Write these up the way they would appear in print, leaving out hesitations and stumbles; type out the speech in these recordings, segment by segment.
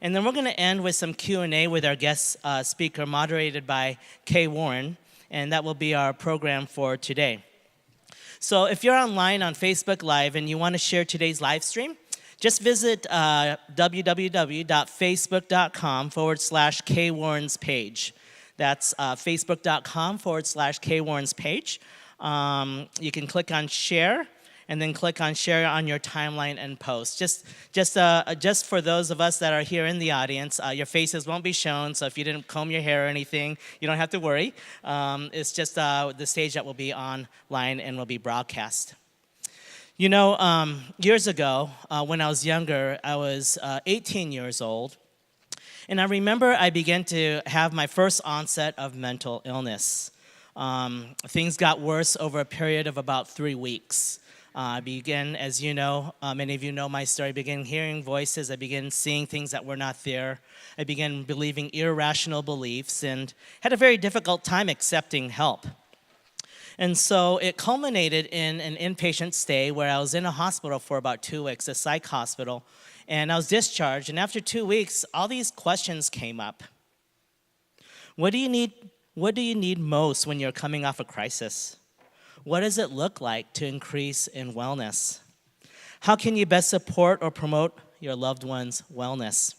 And then we're going to end with some Q&A with our guest speaker, moderated by Kay Warren, and that will be our program for today. So if you're online on Facebook Live and you want to share today's live stream, just visit www.facebook.com/Kay Warren's page. That's facebook.com/Kay Warren's page. You can click on share, and then click on share on your timeline and post. Just for those of us that are here in the audience, your faces won't be shown, so if you didn't comb your hair or anything, you don't have to worry. It's just the stage that will be online and will be broadcast. You know, years ago, when I was younger, I was 18 years old, and I remember I began to have my first onset of mental illness. Things got worse over a period of about 3 weeks. I began, as you know, many of you know my story, I began hearing voices, I began seeing things that were not there. I began believing irrational beliefs and had a very difficult time accepting help. And so it culminated in an inpatient stay where I was in a hospital for about 2 weeks, a psych hospital, and I was discharged. And after 2 weeks, all these questions came up. What do you need most when you're coming off a crisis? What does it look like to increase in wellness? How can you best support or promote your loved one's wellness?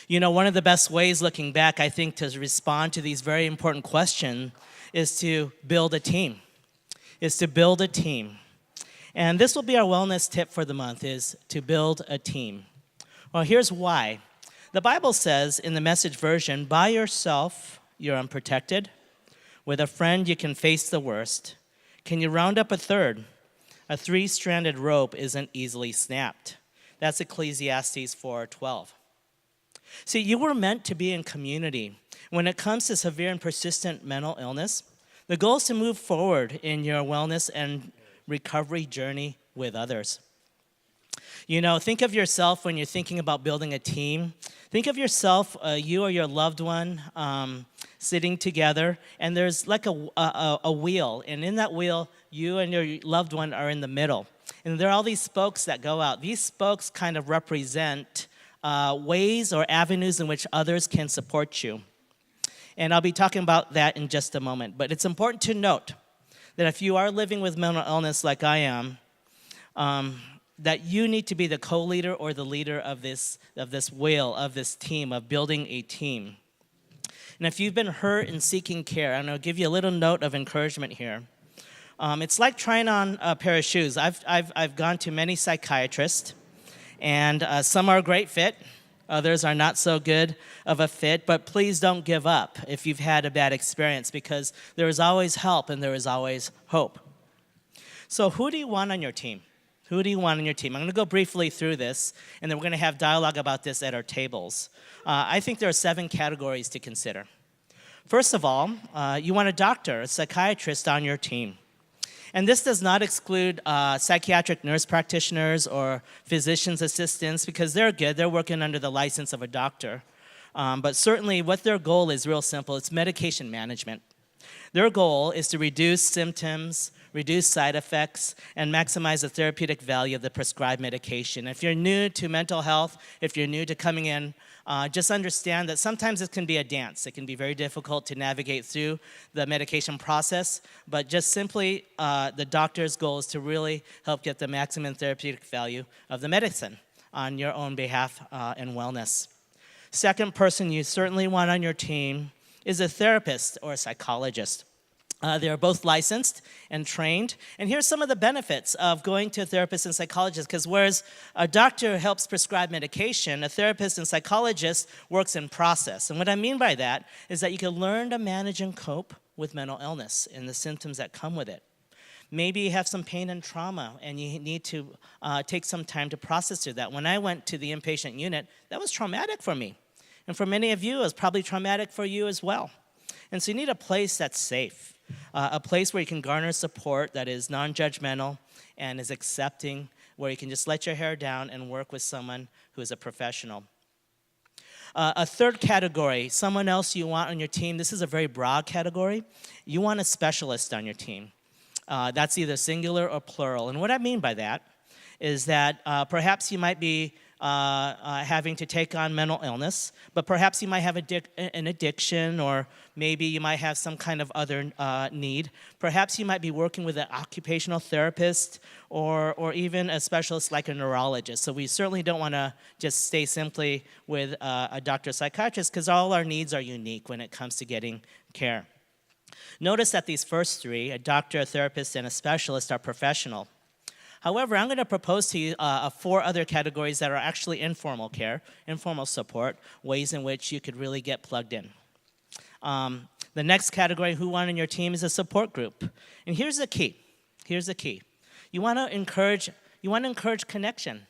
You know, one of the best ways, looking back, I think, to respond to these very important questions is to build a team. And this will be our wellness tip for the month, is to build a team. Well, here's why. The Bible says in the Message version, by yourself, you're unprotected. With a friend, you can face the worst. Can you round up a third? A 3-stranded rope isn't easily snapped. That's Ecclesiastes 4:12. See, you were meant to be in community. When it comes to severe and persistent mental illness, the goal is to move forward in your wellness and recovery journey with others. You know, think of yourself when you're thinking about building a team. Think of yourself, you or your loved one, sitting together, and there's like a wheel, and in that wheel, you and your loved one are in the middle. And there are all these spokes that go out. These spokes kind of represent ways or avenues in which others can support you. And I'll be talking about that in just a moment. But it's important to note that if you are living with mental illness like I am, that you need to be the co-leader or the leader of this wheel, of this team, of building a team. And if you've been hurt and seeking care, I'm going to give you a little note of encouragement here. It's like trying on a pair of shoes. I've gone to many psychiatrists, and some are a great fit. Others are not so good of a fit, but please don't give up if you've had a bad experience, because there is always help and there is always hope. So who do you want on your team? Who do you want on your team? I'm going to go briefly through this, and then we're going to have dialogue about this at our tables. I think there are 7 categories to consider. First of all, you want a doctor, a psychiatrist on your team. And this does not exclude psychiatric nurse practitioners or physician's assistants, because they're good. They're working under the license of a doctor. But certainly what their goal is real simple. It's medication management. Their goal is to reduce symptoms, reduce side effects, and maximize the therapeutic value of the prescribed medication. If you're new to mental health, if you're new to coming in, just understand that sometimes it can be a dance. It can be very difficult to navigate through the medication process, but just simply the doctor's goal is to really help get the maximum therapeutic value of the medicine on your own behalf and wellness. Second person you certainly want on your team is a therapist or a psychologist. They are both licensed and trained. And here's some of the benefits of going to a therapist and psychologist, because whereas a doctor helps prescribe medication, a therapist and psychologist works in process. And what I mean by that is that you can learn to manage and cope with mental illness and the symptoms that come with it. Maybe you have some pain and trauma, and you need to take some time to process through that. When I went to the inpatient unit, that was traumatic for me. And for many of you, it was probably traumatic for you as well. And so you need a place that's safe. A place where you can garner support that is non-judgmental and is accepting, where you can just let your hair down and work with someone who is a professional. A third category, someone else you want on your team. This is a very broad category. You want a specialist on your team. That's either singular or plural. And what I mean by that is that perhaps you might be having to take on mental illness, but perhaps you might have an addiction, or maybe you might have some kind of other need. Perhaps you might be working with an occupational therapist or even a specialist like a neurologist. So we certainly don't want to just stay simply with a doctor or psychiatrist, because all our needs are unique when it comes to getting care. Notice that these first three, a doctor, a therapist, and a specialist, are professional. However, I'm going to propose to you 4 other categories that are actually informal care, informal support, ways in which you could really get plugged in. The next category, who want on your team, is a support group. And here's the key. Here's the key. You want to encourage connection.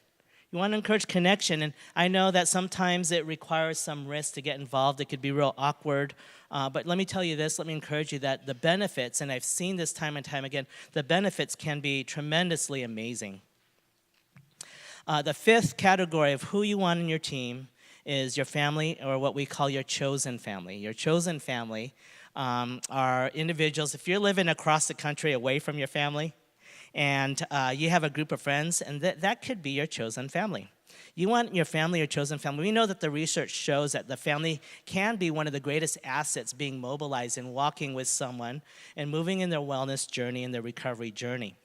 You want to encourage connection, and I know that sometimes it requires some risk to get involved. It could be real awkward, but let me tell you this, let me encourage you that the benefits, and I've seen this time and time again, the benefits can be tremendously amazing. The 5th category of who you want in your team is your family, or what we call your chosen family. Your chosen family are individuals, if you're living across the country away from your family, and you have a group of friends, and that could be your chosen family. You want your family, your chosen family. We know that the research shows that the family can be one of the greatest assets being mobilized in walking with someone and moving in their wellness journey and their recovery journey.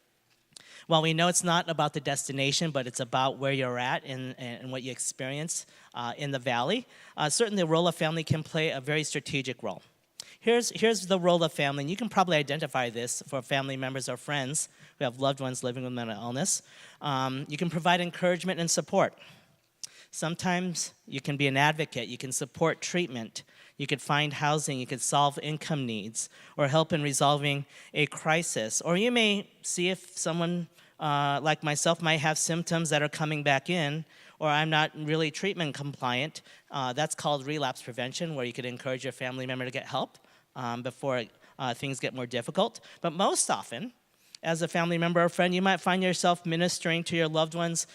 Well, we know it's not about the destination, but it's about where you're at and what you experience in the valley. Certainly, the role of family can play a very strategic role. Here's the role of family, and you can probably identify this for family members or friends who have loved ones living with mental illness. You can provide encouragement and support. Sometimes you can be an advocate. You can support treatment. You could find housing. You could solve income needs or help in resolving a crisis. Or you may see if someone like myself might have symptoms that are coming back in, or I'm not really treatment compliant. That's called relapse prevention, where you could encourage your family member to get help before things get more difficult. But most often, as a family member or friend, you might find yourself ministering to your loved ones'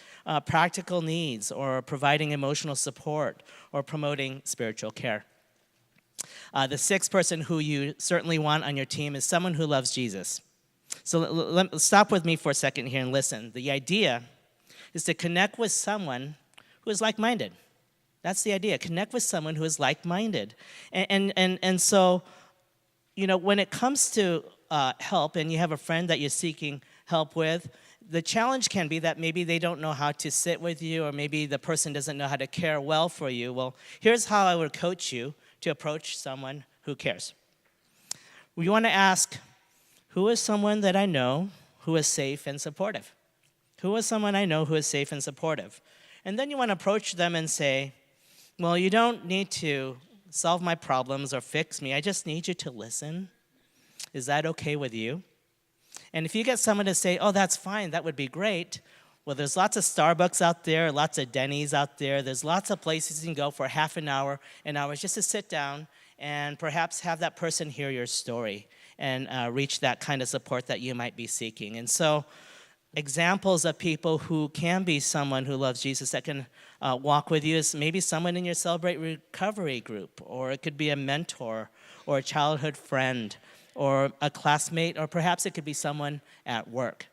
practical needs, or providing emotional support, or promoting spiritual care. The 6th person who you certainly want on your team is someone who loves Jesus. So stop with me for a second here and listen. The idea is to connect with someone who is like-minded. That's the idea. Connect with someone who is like-minded. And so, you know, when it comes to help, and you have a friend that you're seeking help with, the challenge can be that maybe they don't know how to sit with you, or maybe the person doesn't know how to care well for you. Well, here's how I would coach you to approach someone who cares. You want to ask, who is someone that I know who is safe and supportive? Who is someone I know who is safe and supportive? And then you want to approach them and say, well, you don't need to solve my problems or fix me. I just need you to listen. Is that okay with you? And if you get someone to say, oh, that's fine, that would be great. Well, there's lots of Starbucks out there, lots of Denny's out there. There's lots of places you can go for half an hour just to sit down and perhaps have that person hear your story and reach that kind of support that you might be seeking. And so examples of people who can be someone who loves Jesus that can walk with you is maybe someone in your Celebrate Recovery group, or it could be a mentor or a childhood friend or a classmate, or perhaps it could be someone at work.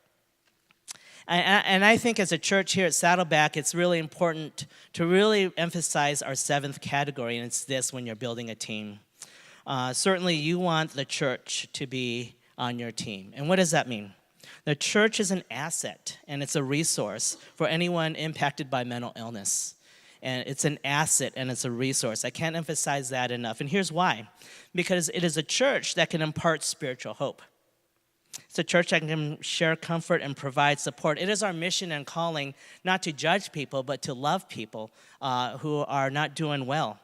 And I think as a church here at Saddleback, it's really important to really emphasize our 7th category, and it's this: when you're building a team. Certainly you want the church to be on your team. And what does that mean? The church is an asset, and it's a resource for anyone impacted by mental illness. And it's an asset, and it's a resource. I can't emphasize that enough. And here's why. Because it is a church that can impart spiritual hope. It's a church that can share comfort and provide support. It is our mission and calling not to judge people, but to love people who are not doing well.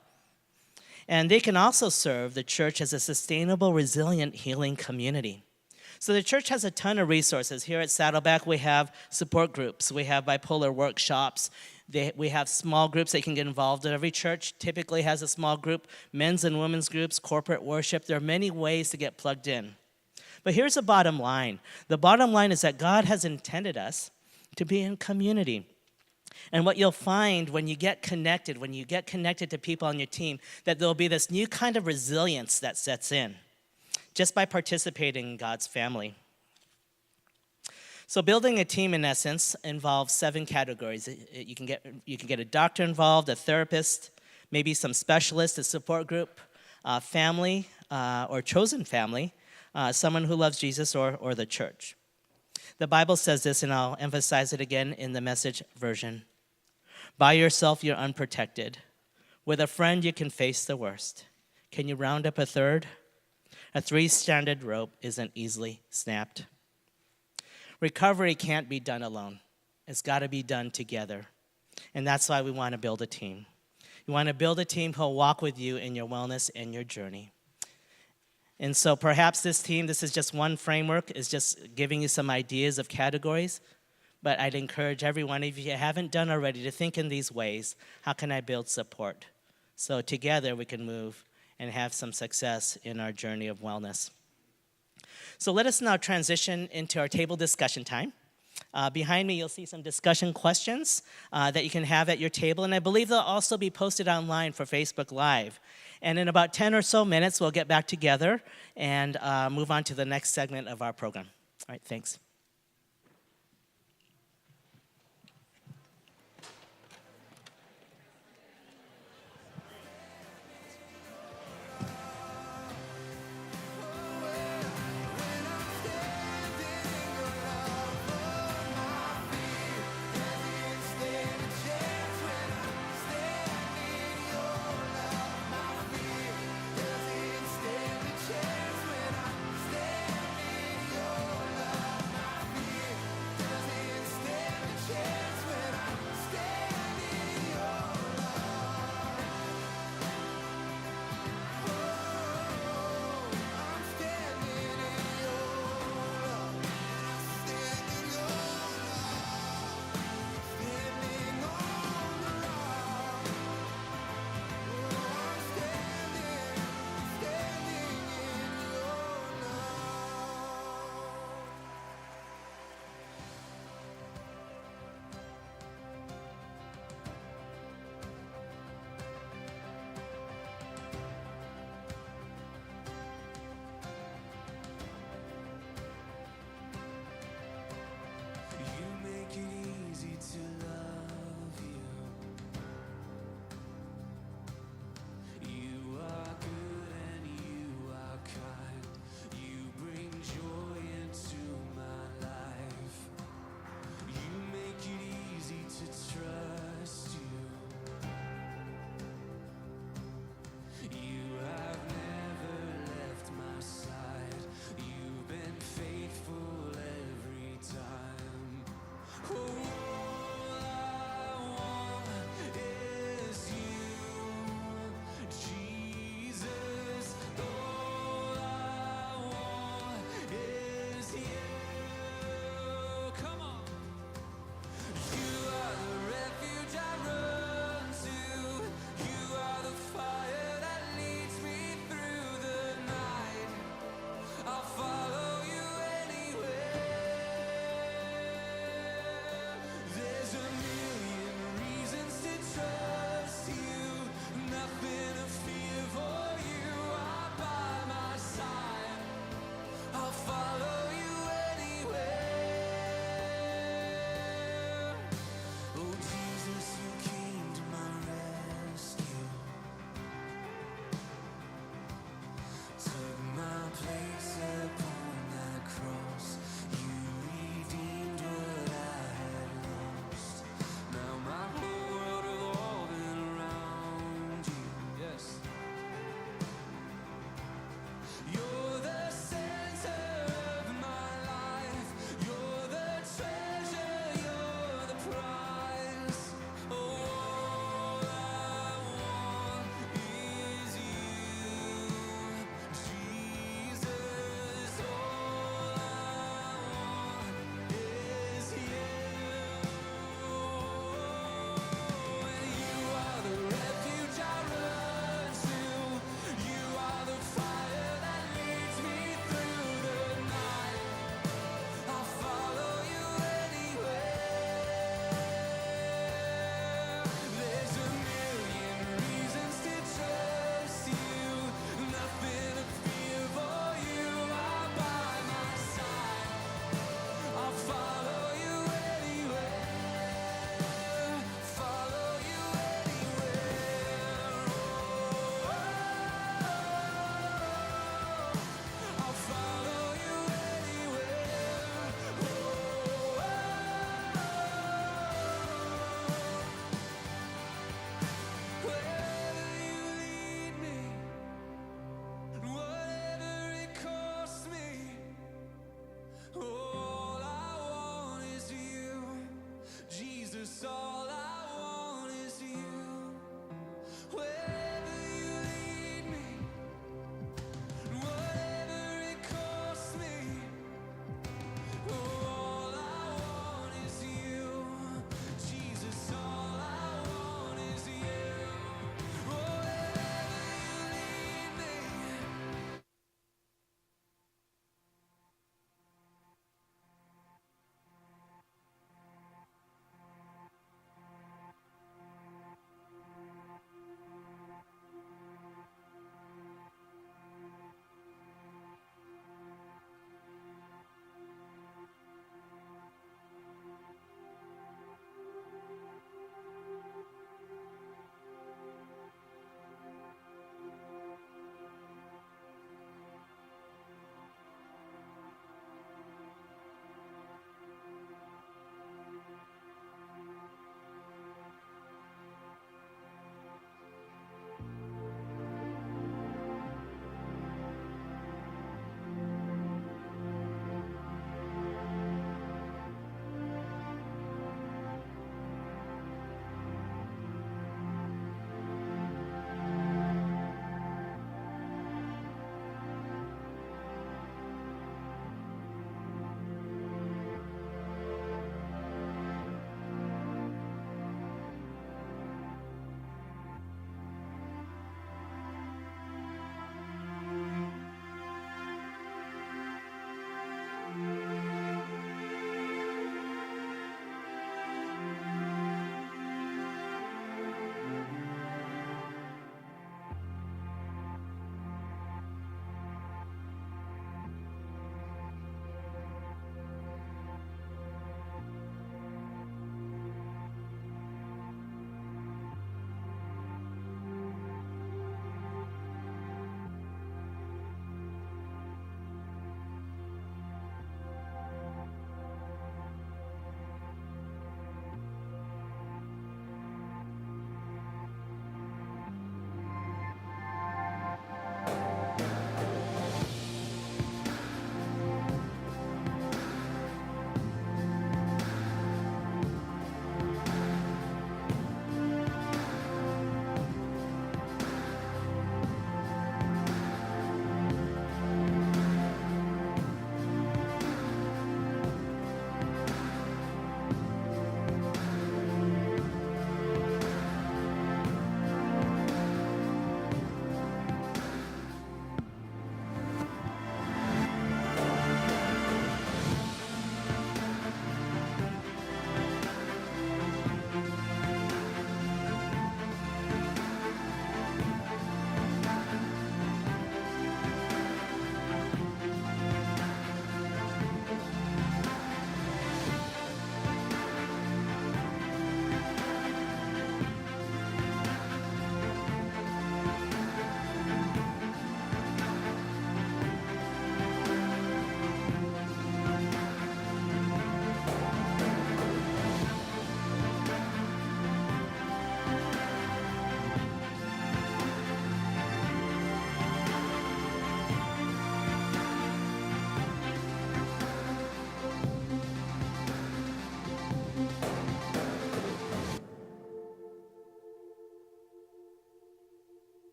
And they can also serve the church as a sustainable, resilient, healing community. So the church has a ton of resources. Here at Saddleback, we have support groups. We have bipolar workshops. We have small groups that you can get involved in. Every church typically has a small group, men's and women's groups, corporate worship. There are many ways to get plugged in. But here's the bottom line. The bottom line is that God has intended us to be in community. And what you'll find when you get connected to people on your team, that there'll be this new kind of resilience that sets in just by participating in God's family. So building a team, in essence, involves 7 categories. You can get a doctor involved, a therapist, maybe some specialist, a support group, family or chosen family, someone who loves Jesus or the church. The Bible says this, and I'll emphasize it again in the Message version. By yourself, you're unprotected. With a friend, you can face the worst. Can you round up a third? A 3-stranded rope isn't easily snapped. Recovery can't be done alone. It's got to be done together. And that's why we want to build a team. You want to build a team who'll walk with you in your wellness and your journey. And so perhaps this is just one framework, is just giving you some ideas of categories. But I'd encourage everyone, if you haven't done already, to think in these ways. How can I build support? So together we can move and have some success in our journey of wellness. So let us now transition into our table discussion time. Behind me, you'll see some discussion questions that you can have at your table, and I believe they'll also be posted online for Facebook Live. And in about 10 or so minutes, we'll get back together and move on to the next segment of our program. All right, thanks.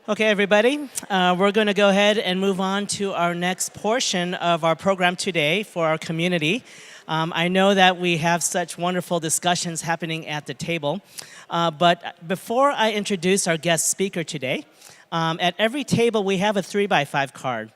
Okay, everybody, we're going to go ahead and move on to our next portion of our program today for our community. I know that we have such wonderful discussions happening at the table, but before I introduce our guest speaker today, at every table we have a 3x5 card,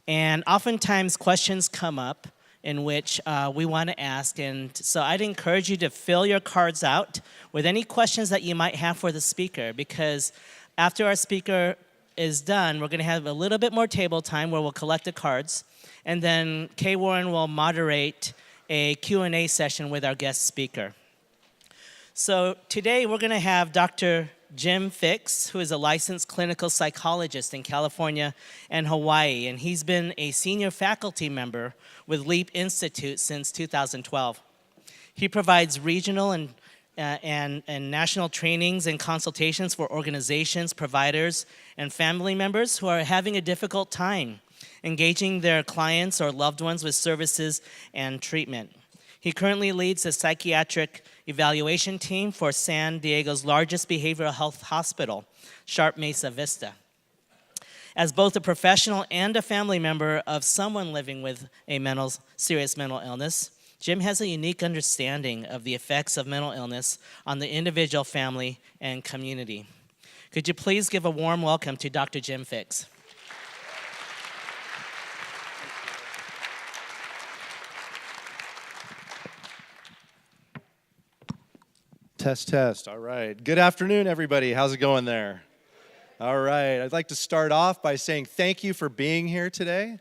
and oftentimes questions come up in which we want to ask, and so I'd encourage you to fill your cards out with any questions that you might have for the speaker, because after our speaker is done, we're going to have a little bit more table time where we'll collect the cards, and then Kay Warren will moderate a Q&A session with our guest speaker. So today we're going to have Dr. Jim Fix, who is a licensed clinical psychologist in California and Hawaii, and he's been a senior faculty member with LEAP Institute since 2012. He provides regional and national trainings and consultations for organizations, providers, and family members who are having a difficult time engaging their clients or loved ones with services and treatment. He currently leads the psychiatric evaluation team for San Diego's largest behavioral health hospital, Sharp Mesa Vista. As both a professional and a family member of someone living with a serious mental illness, Jim has a unique understanding of the effects of mental illness on the individual, family, and community. Could you please give a warm welcome to Dr. Jim Fix? Test, test. All right. Good afternoon, everybody. How's it going there? All right. I'd like to start off by saying thank you for being here today.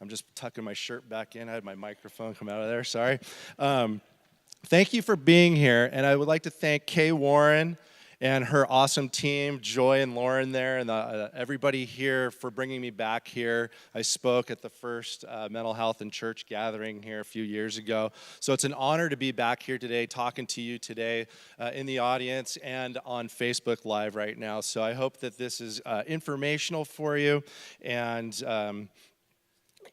I'm just tucking my shirt back in. I had my microphone come out of there. Sorry. Thank you for being here. And I would like to thank Kay Warren and her awesome team, Joy and Lauren there, and everybody here for bringing me back here. I spoke at the first mental health and church gathering here a few years ago. So it's an honor to be back here today, talking to you today in the audience and on Facebook Live right now. So I hope that this is informational for you and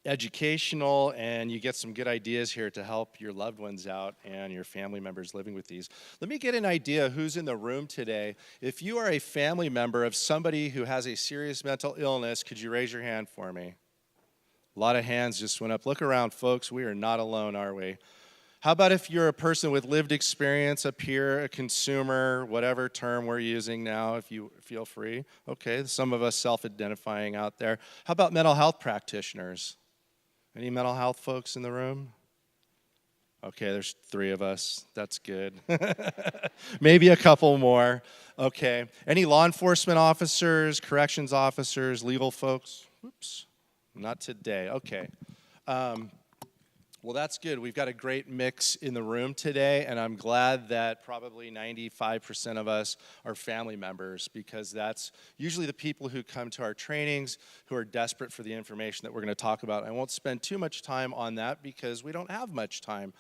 educational, and you get some good ideas here to help your loved ones out and your family members living with these. Let me get an idea who's in the room today. If you are a family member of somebody who has a serious mental illness, could you raise your hand for me? A lot of hands just went up. Look around, folks. We are not alone, are we? How about if you're a person with lived experience, a peer, a consumer, whatever term we're using now, if you feel free. Okay, some of us self-identifying out there. How about mental health practitioners? Any mental health folks in the room? Okay, there's 3 of us. That's good. Maybe a couple more. Okay. Any law enforcement officers, corrections officers, legal folks? Oops, not today. Okay. Well, that's good. We've got a great mix in the room today, and I'm glad that probably 95% of us are family members, because that's usually the people who come to our trainings who are desperate for the information that we're going to talk about. I won't spend too much time on that because we don't have much time.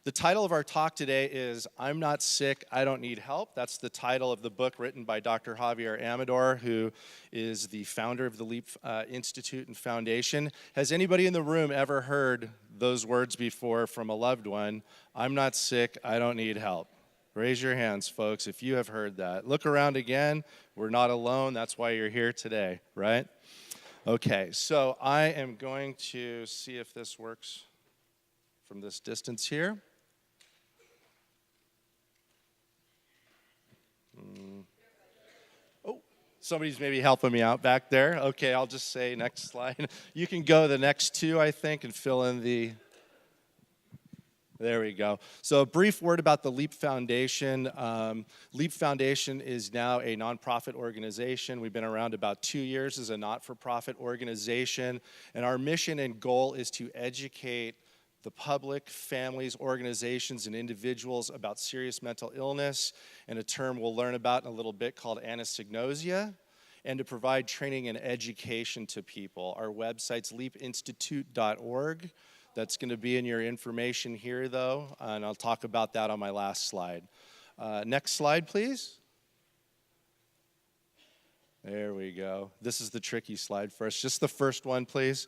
The title of our talk today is I'm Not Sick, I Don't Need Help. That's the title of the book written by Dr. Javier Amador, who is the founder of the LEAP Institute and Foundation. Has anybody in the room ever heard those words before from a loved one? I'm not sick, I don't need help. Raise your hands, folks, if you have heard that. Look around again. We're not alone. That's why you're here today, right? Okay, so I am going to see if this works from this distance here. Oh, somebody's maybe helping me out back there. Okay, I'll just say next slide. You can go the next 2, I think, and fill in the... There we go. So a brief word about the LEAP Foundation. LEAP Foundation is now a nonprofit organization. We've been around about 2 years as a not-for-profit organization, and our mission and goal is to educate the public, families, organizations, and individuals about serious mental illness, and a term we'll learn about in a little bit called anosognosia, and to provide training and education to people. Our website's leapinstitute.org. That's going to be in your information here, though, and I'll talk about that on my last slide. Next slide, please. There we go. This is the tricky slide for us. Just the first one, please.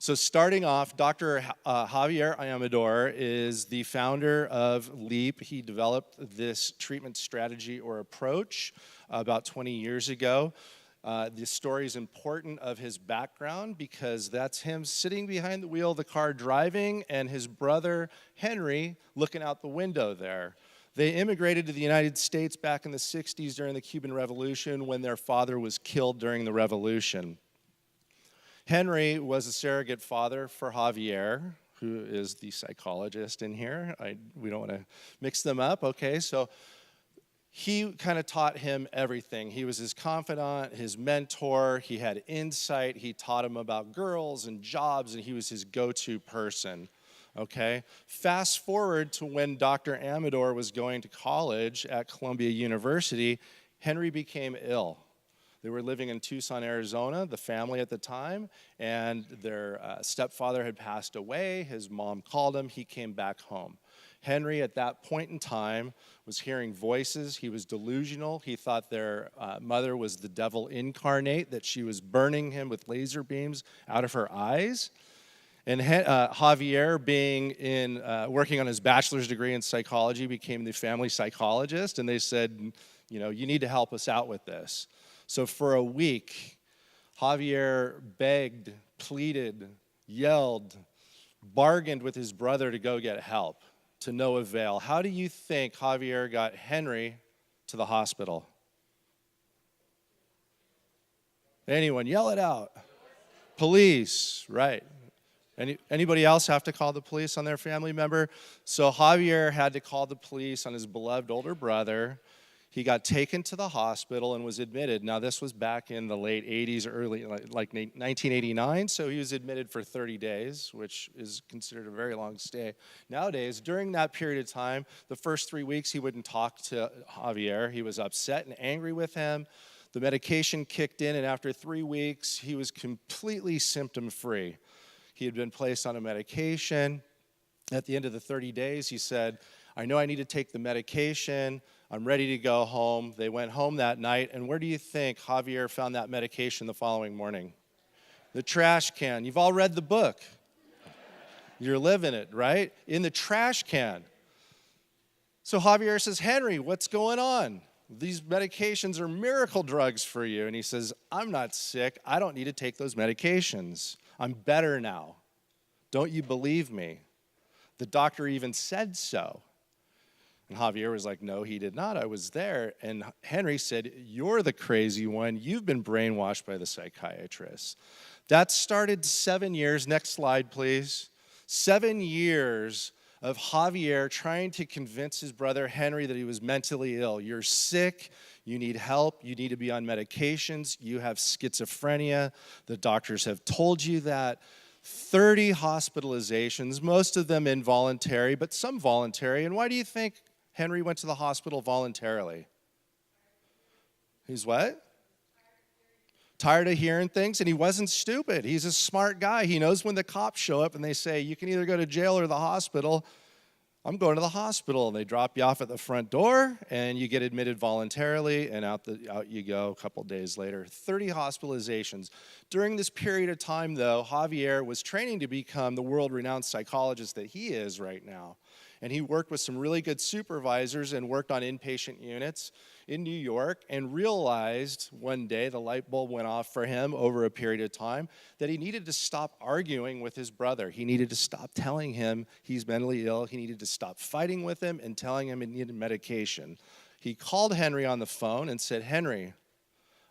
So starting off, Dr. Javier Amador is the founder of LEAP. He developed this treatment strategy or approach about 20 years ago. The story is important of his background because that's him sitting behind the wheel of the car driving and his brother Henry looking out the window there. They immigrated to the United States back in the 60s during the Cuban Revolution when their father was killed during the revolution. Henry was a surrogate father for Javier, who is the psychologist in here. We don't want to mix them up, okay? So he kind of taught him everything. He was his confidant, his mentor. He had insight. He taught him about girls and jobs, and he was his go-to person, okay? Fast forward to when Dr. Amador was going to college at Columbia University, Henry became ill. They were living in Tucson, Arizona, the family at the time, and their stepfather had passed away. His mom called him. He came back home. Henry, at that point in time, was hearing voices. He was delusional. He thought their mother was the devil incarnate, that she was burning him with laser beams out of her eyes. And Javier, working on his bachelor's degree in psychology, became the family psychologist, and they said, you need to help us out with this. So for a week, Javier begged, pleaded, yelled, bargained with his brother to go get help, to no avail. How do you think Javier got Henry to the hospital? Anyone, yell it out. Police, right. Anybody else have to call the police on their family member? So Javier had to call the police on his beloved older brother. He got taken to the hospital and was admitted. Now, this was back in the late 80s, early, like 1989, so he was admitted for 30 days, which is considered a very long stay. Nowadays, during that period of time, the first 3 weeks, he wouldn't talk to Javier. He was upset and angry with him. The medication kicked in, and after 3 weeks, he was completely symptom-free. He had been placed on a medication. At the end of the 30 days, he said, I know I need to take the medication. I'm ready to go home. They went home that night, and where do you think Javier found that medication the following morning? The trash can. You've all read the book. You're living it, right? In the trash can. So Javier says, Henry, what's going on? These medications are miracle drugs for you. And he says, I'm not sick. I don't need to take those medications. I'm better now. Don't you believe me? The doctor even said so. And Javier was like, no, he did not. I was there. And Henry said, you're the crazy one. You've been brainwashed by the psychiatrist. That started 7 years. Next slide, please. 7 years of Javier trying to convince his brother Henry that he was mentally ill. You're sick. You need help. You need to be on medications. You have schizophrenia. The doctors have told you that. 30 hospitalizations, most of them involuntary, but some voluntary. And why do you think Henry went to the hospital voluntarily? He's what? Tired of hearing things, and he wasn't stupid. He's a smart guy. He knows when the cops show up and they say, you can either go to jail or the hospital. I'm going to the hospital, and they drop you off at the front door, and you get admitted voluntarily, and out you go a couple days later. 30 hospitalizations. During this period of time, though, Javier was training to become the world-renowned psychologist that he is right now. And he worked with some really good supervisors and worked on inpatient units in New York and realized one day, the light bulb went off for him over a period of time, that he needed to stop arguing with his brother. He needed to stop telling him he's mentally ill. He needed to stop fighting with him and telling him he needed medication. He called Henry on the phone and said, Henry,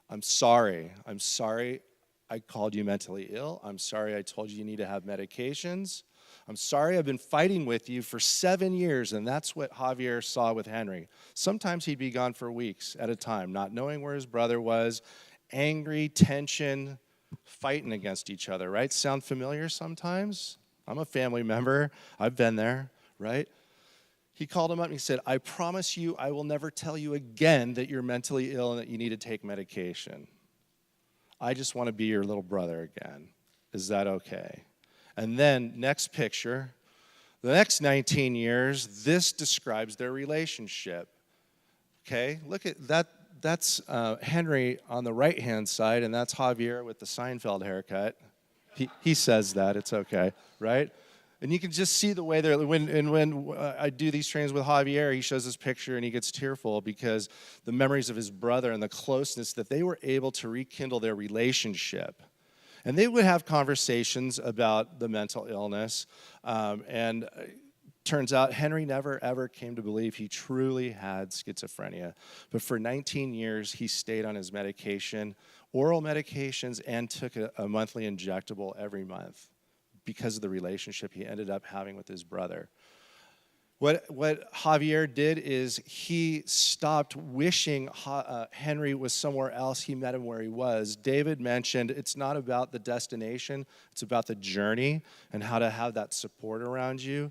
I'm sorry. I'm sorry I called you mentally ill. I'm sorry I told you you need to have medications. I'm sorry I've been fighting with you for 7 years, and that's what Javier saw with Henry. Sometimes he'd be gone for weeks at a time, not knowing where his brother was, angry, tension, fighting against each other, right? Sound familiar sometimes? I'm a family member. I've been there, right? He called him up and he said, I promise you I will never tell you again that you're mentally ill and that you need to take medication. I just want to be your little brother again. Is that okay? And then, next picture, the next 19 years, this describes their relationship. Okay, look at that. That's Henry on the right-hand side, and that's Javier with the Seinfeld haircut. He says that, it's okay, right? And you can just see the way they're, when I do these trainings with Javier, he shows this picture and he gets tearful because the memories of his brother and the closeness that they were able to rekindle their relationship. And they would have conversations about the mental illness. And turns out Henry never, ever came to believe he truly had schizophrenia. But for 19 years, he stayed on his medication, oral medications, and took a monthly injectable every month because of the relationship he ended up having with his brother. What Javier did is he stopped wishing Henry was somewhere else. He met him where he was. David mentioned it's not about the destination, it's about the journey and how to have that support around you.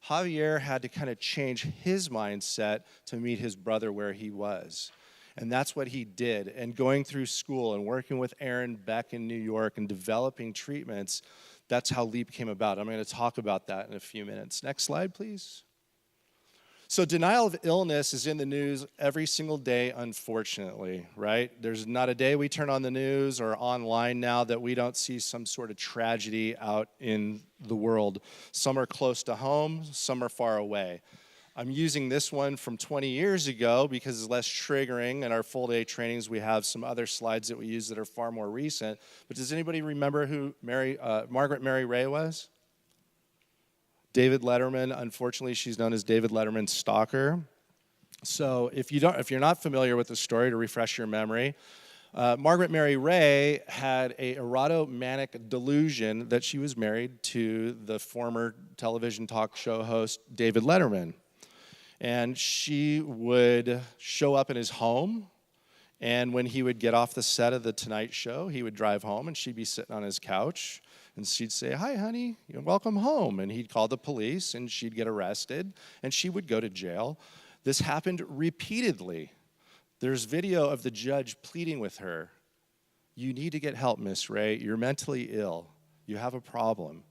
Javier had to kind of change his mindset to meet his brother where he was. And that's what he did. And going through school and working with Aaron Beck in New York and developing treatments, that's how LEAP came about. I'm going to talk about that in a few minutes. Next slide, please. So denial of illness is in the news every single day, unfortunately, right? There's not a day we turn on the news or online now that we don't see some sort of tragedy out in the world. Some are close to home, some are far away. I'm using this one from 20 years ago because it's less triggering. In our full-day trainings, we have some other slides that we use that are far more recent. But does anybody remember who Margaret Mary Ray was? David Letterman, unfortunately, she's known as David Letterman's stalker. So if you're not familiar with the story, to refresh your memory, Margaret Mary Ray had a erotomanic delusion that she was married to the former television talk show host David Letterman. And she would show up in his home, and when he would get off the set of The Tonight Show, he would drive home, and she'd be sitting on his couch. And she'd say, "Hi, honey, welcome home." And he'd call the police, and she'd get arrested, and she would go to jail. This happened repeatedly. There's video of the judge pleading with her. "You need to get help, Miss Ray. You're mentally ill. You have a problem.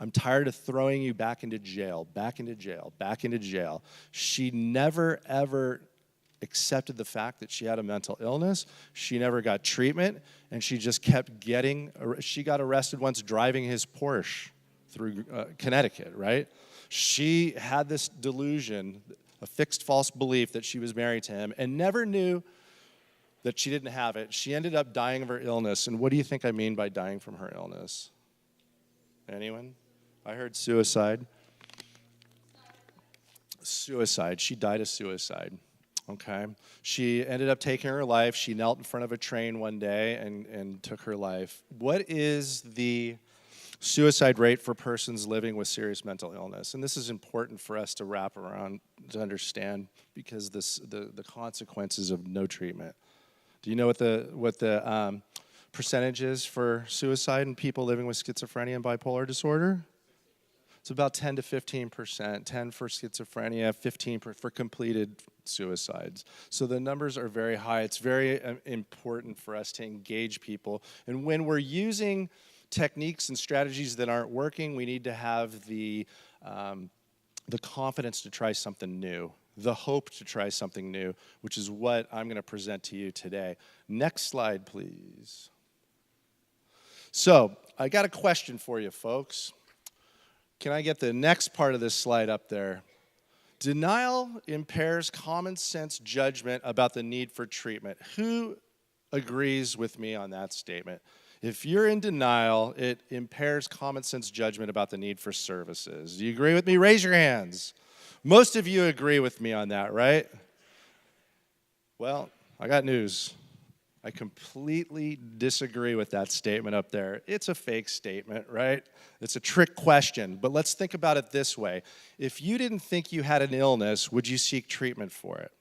I'm tired of throwing you back into jail, back into jail, back into jail." She never, ever accepted the fact that she had a mental illness. She never got treatment, and she just kept she got arrested once driving his Porsche through Connecticut, right? She had this delusion, a fixed false belief that she was married to him, and never knew that she didn't have it. She ended up dying of her illness, and what do you think I mean by dying from her illness? Anyone? I heard suicide. Suicide. She died of suicide. Okay. She ended up taking her life. She knelt in front of a train one day and took her life. What is the suicide rate for persons living with serious mental illness? And this is important for us to wrap around to understand because the consequences of no treatment. Do you know what the percentage is for suicide in people living with schizophrenia and bipolar disorder? It's about 10 to 15%, 10 for schizophrenia, 15 for completed suicides. So the numbers are very high. It's very important for us to engage people. And when we're using techniques and strategies that aren't working, we need to have the confidence to try something new, the hope to try something new, which is what I'm going to present to you today. Next slide, please. So I got a question for you, folks. Can I get the next part of this slide up there? Denial impairs common sense judgment about the need for treatment. Who agrees with me on that statement? If you're in denial, it impairs common sense judgment about the need for services. Do you agree with me? Raise your hands. Most of you agree with me on that, right? Well, I got news. I completely disagree with that statement up there. It's a fake statement, right? It's a trick question, but let's think about it this way. If you didn't think you had an illness, would you seek treatment for it?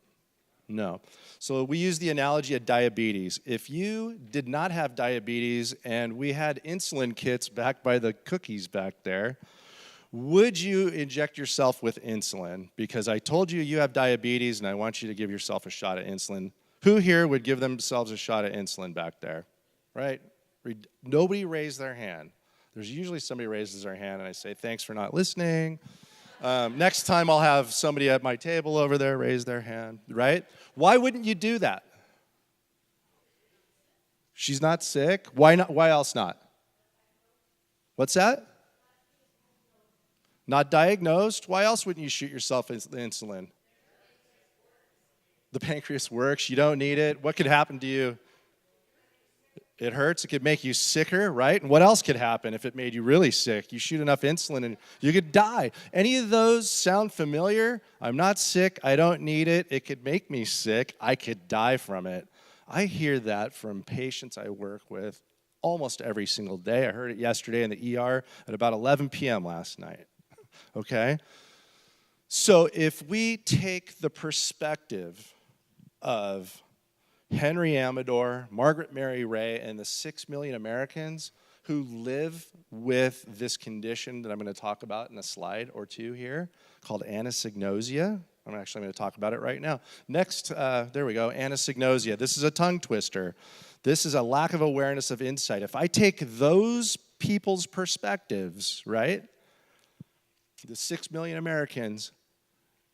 No. So we use the analogy of diabetes. If you did not have diabetes and we had insulin kits back by the cookies back there, would you inject yourself with insulin? Because I told you you have diabetes and I want you to give yourself a shot of insulin. Who here would give themselves a shot of insulin back there, right? Nobody raised their hand. There's usually somebody raises their hand and I say, thanks for not listening. Next time I'll have somebody at my table over there raise their hand, right? Why wouldn't you do that? She's not sick. Why not? Why else not? What's that? Not diagnosed. Why else wouldn't you shoot yourself insulin? The pancreas works. You don't need it. What could happen to you? It hurts. It could make you sicker, right? And what else could happen if it made you really sick? You shoot enough insulin and you could die. Any of those sound familiar? I'm not sick. I don't need it. It could make me sick. I could die from it. I hear that from patients I work with almost every single day. I heard it yesterday in the ER at about 11 p.m. last night. Okay? So if we take the perspective of Henry Amador, Margaret Mary Ray, and the 6 million Americans who live with this condition that I'm going to talk about in a slide or two here called anosognosia. I'm actually going to talk about it right now. Next, there we go, anosognosia. This is a tongue twister. This is a lack of awareness of insight. If I take those people's perspectives, right, the 6 million Americans,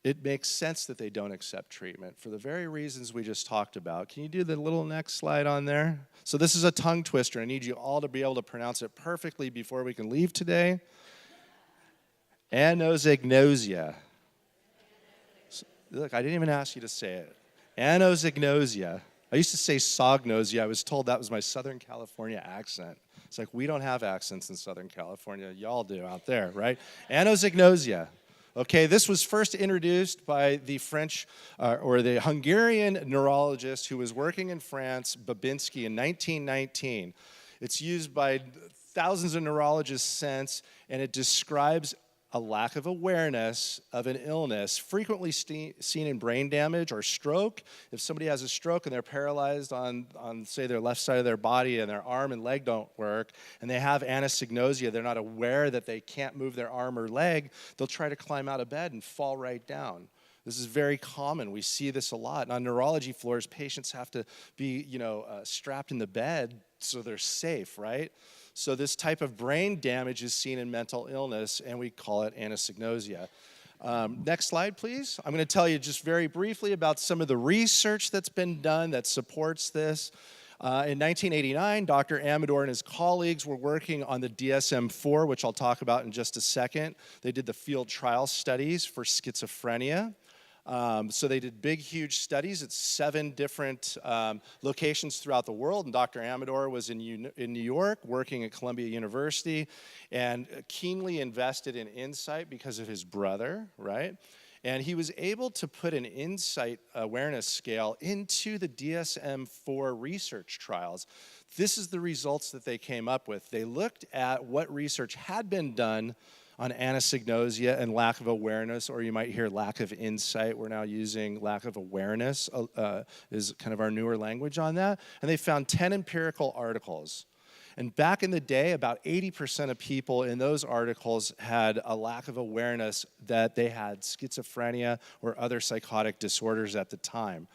it makes sense that they don't accept treatment for the very reasons we just talked about. Can you do the little next slide on there? So this is a tongue twister. I need you all to be able to pronounce it perfectly before we can leave today. Anosognosia. Look, I didn't even ask you to say it. Anosognosia. I used to say sognosia. I was told that was my Southern California accent. It's like, we don't have accents in Southern California. Y'all do out there, right? Anosognosia. Okay, this was first introduced by the French or the Hungarian neurologist who was working in France, Babinski, in 1919. It's used by thousands of neurologists since, and it describes a lack of awareness of an illness frequently seen in brain damage or stroke. If somebody has a stroke and they're paralyzed on, say, their left side of their body and their arm and leg don't work, and they have anosognosia, they're not aware that they can't move their arm or leg, they'll try to climb out of bed and fall right down. This is very common. We see this a lot. And on neurology floors, patients have to be, strapped in the bed so they're safe, right? So this type of brain damage is seen in mental illness, and we call it anosognosia. Next slide, please. I'm going to tell you just very briefly about some of the research that's been done that supports this. In 1989, Dr. Amador and his colleagues were working on the DSM-4, which I'll talk about in just a second. They did the field trial studies for schizophrenia. So they did big, huge studies at 7 different locations throughout the world. And Dr. Amador was in New York working at Columbia University and keenly invested in insight because of his brother, right? And he was able to put an insight awareness scale into the DSM-4 research trials. This is the results that they came up with. They looked at what research had been done on anosognosia and lack of awareness, or you might hear lack of insight. We're now using lack of awareness is kind of our newer language on that. And they found 10 empirical articles. And back in the day, about 80% of people in those articles had a lack of awareness that they had schizophrenia or other psychotic disorders at the time.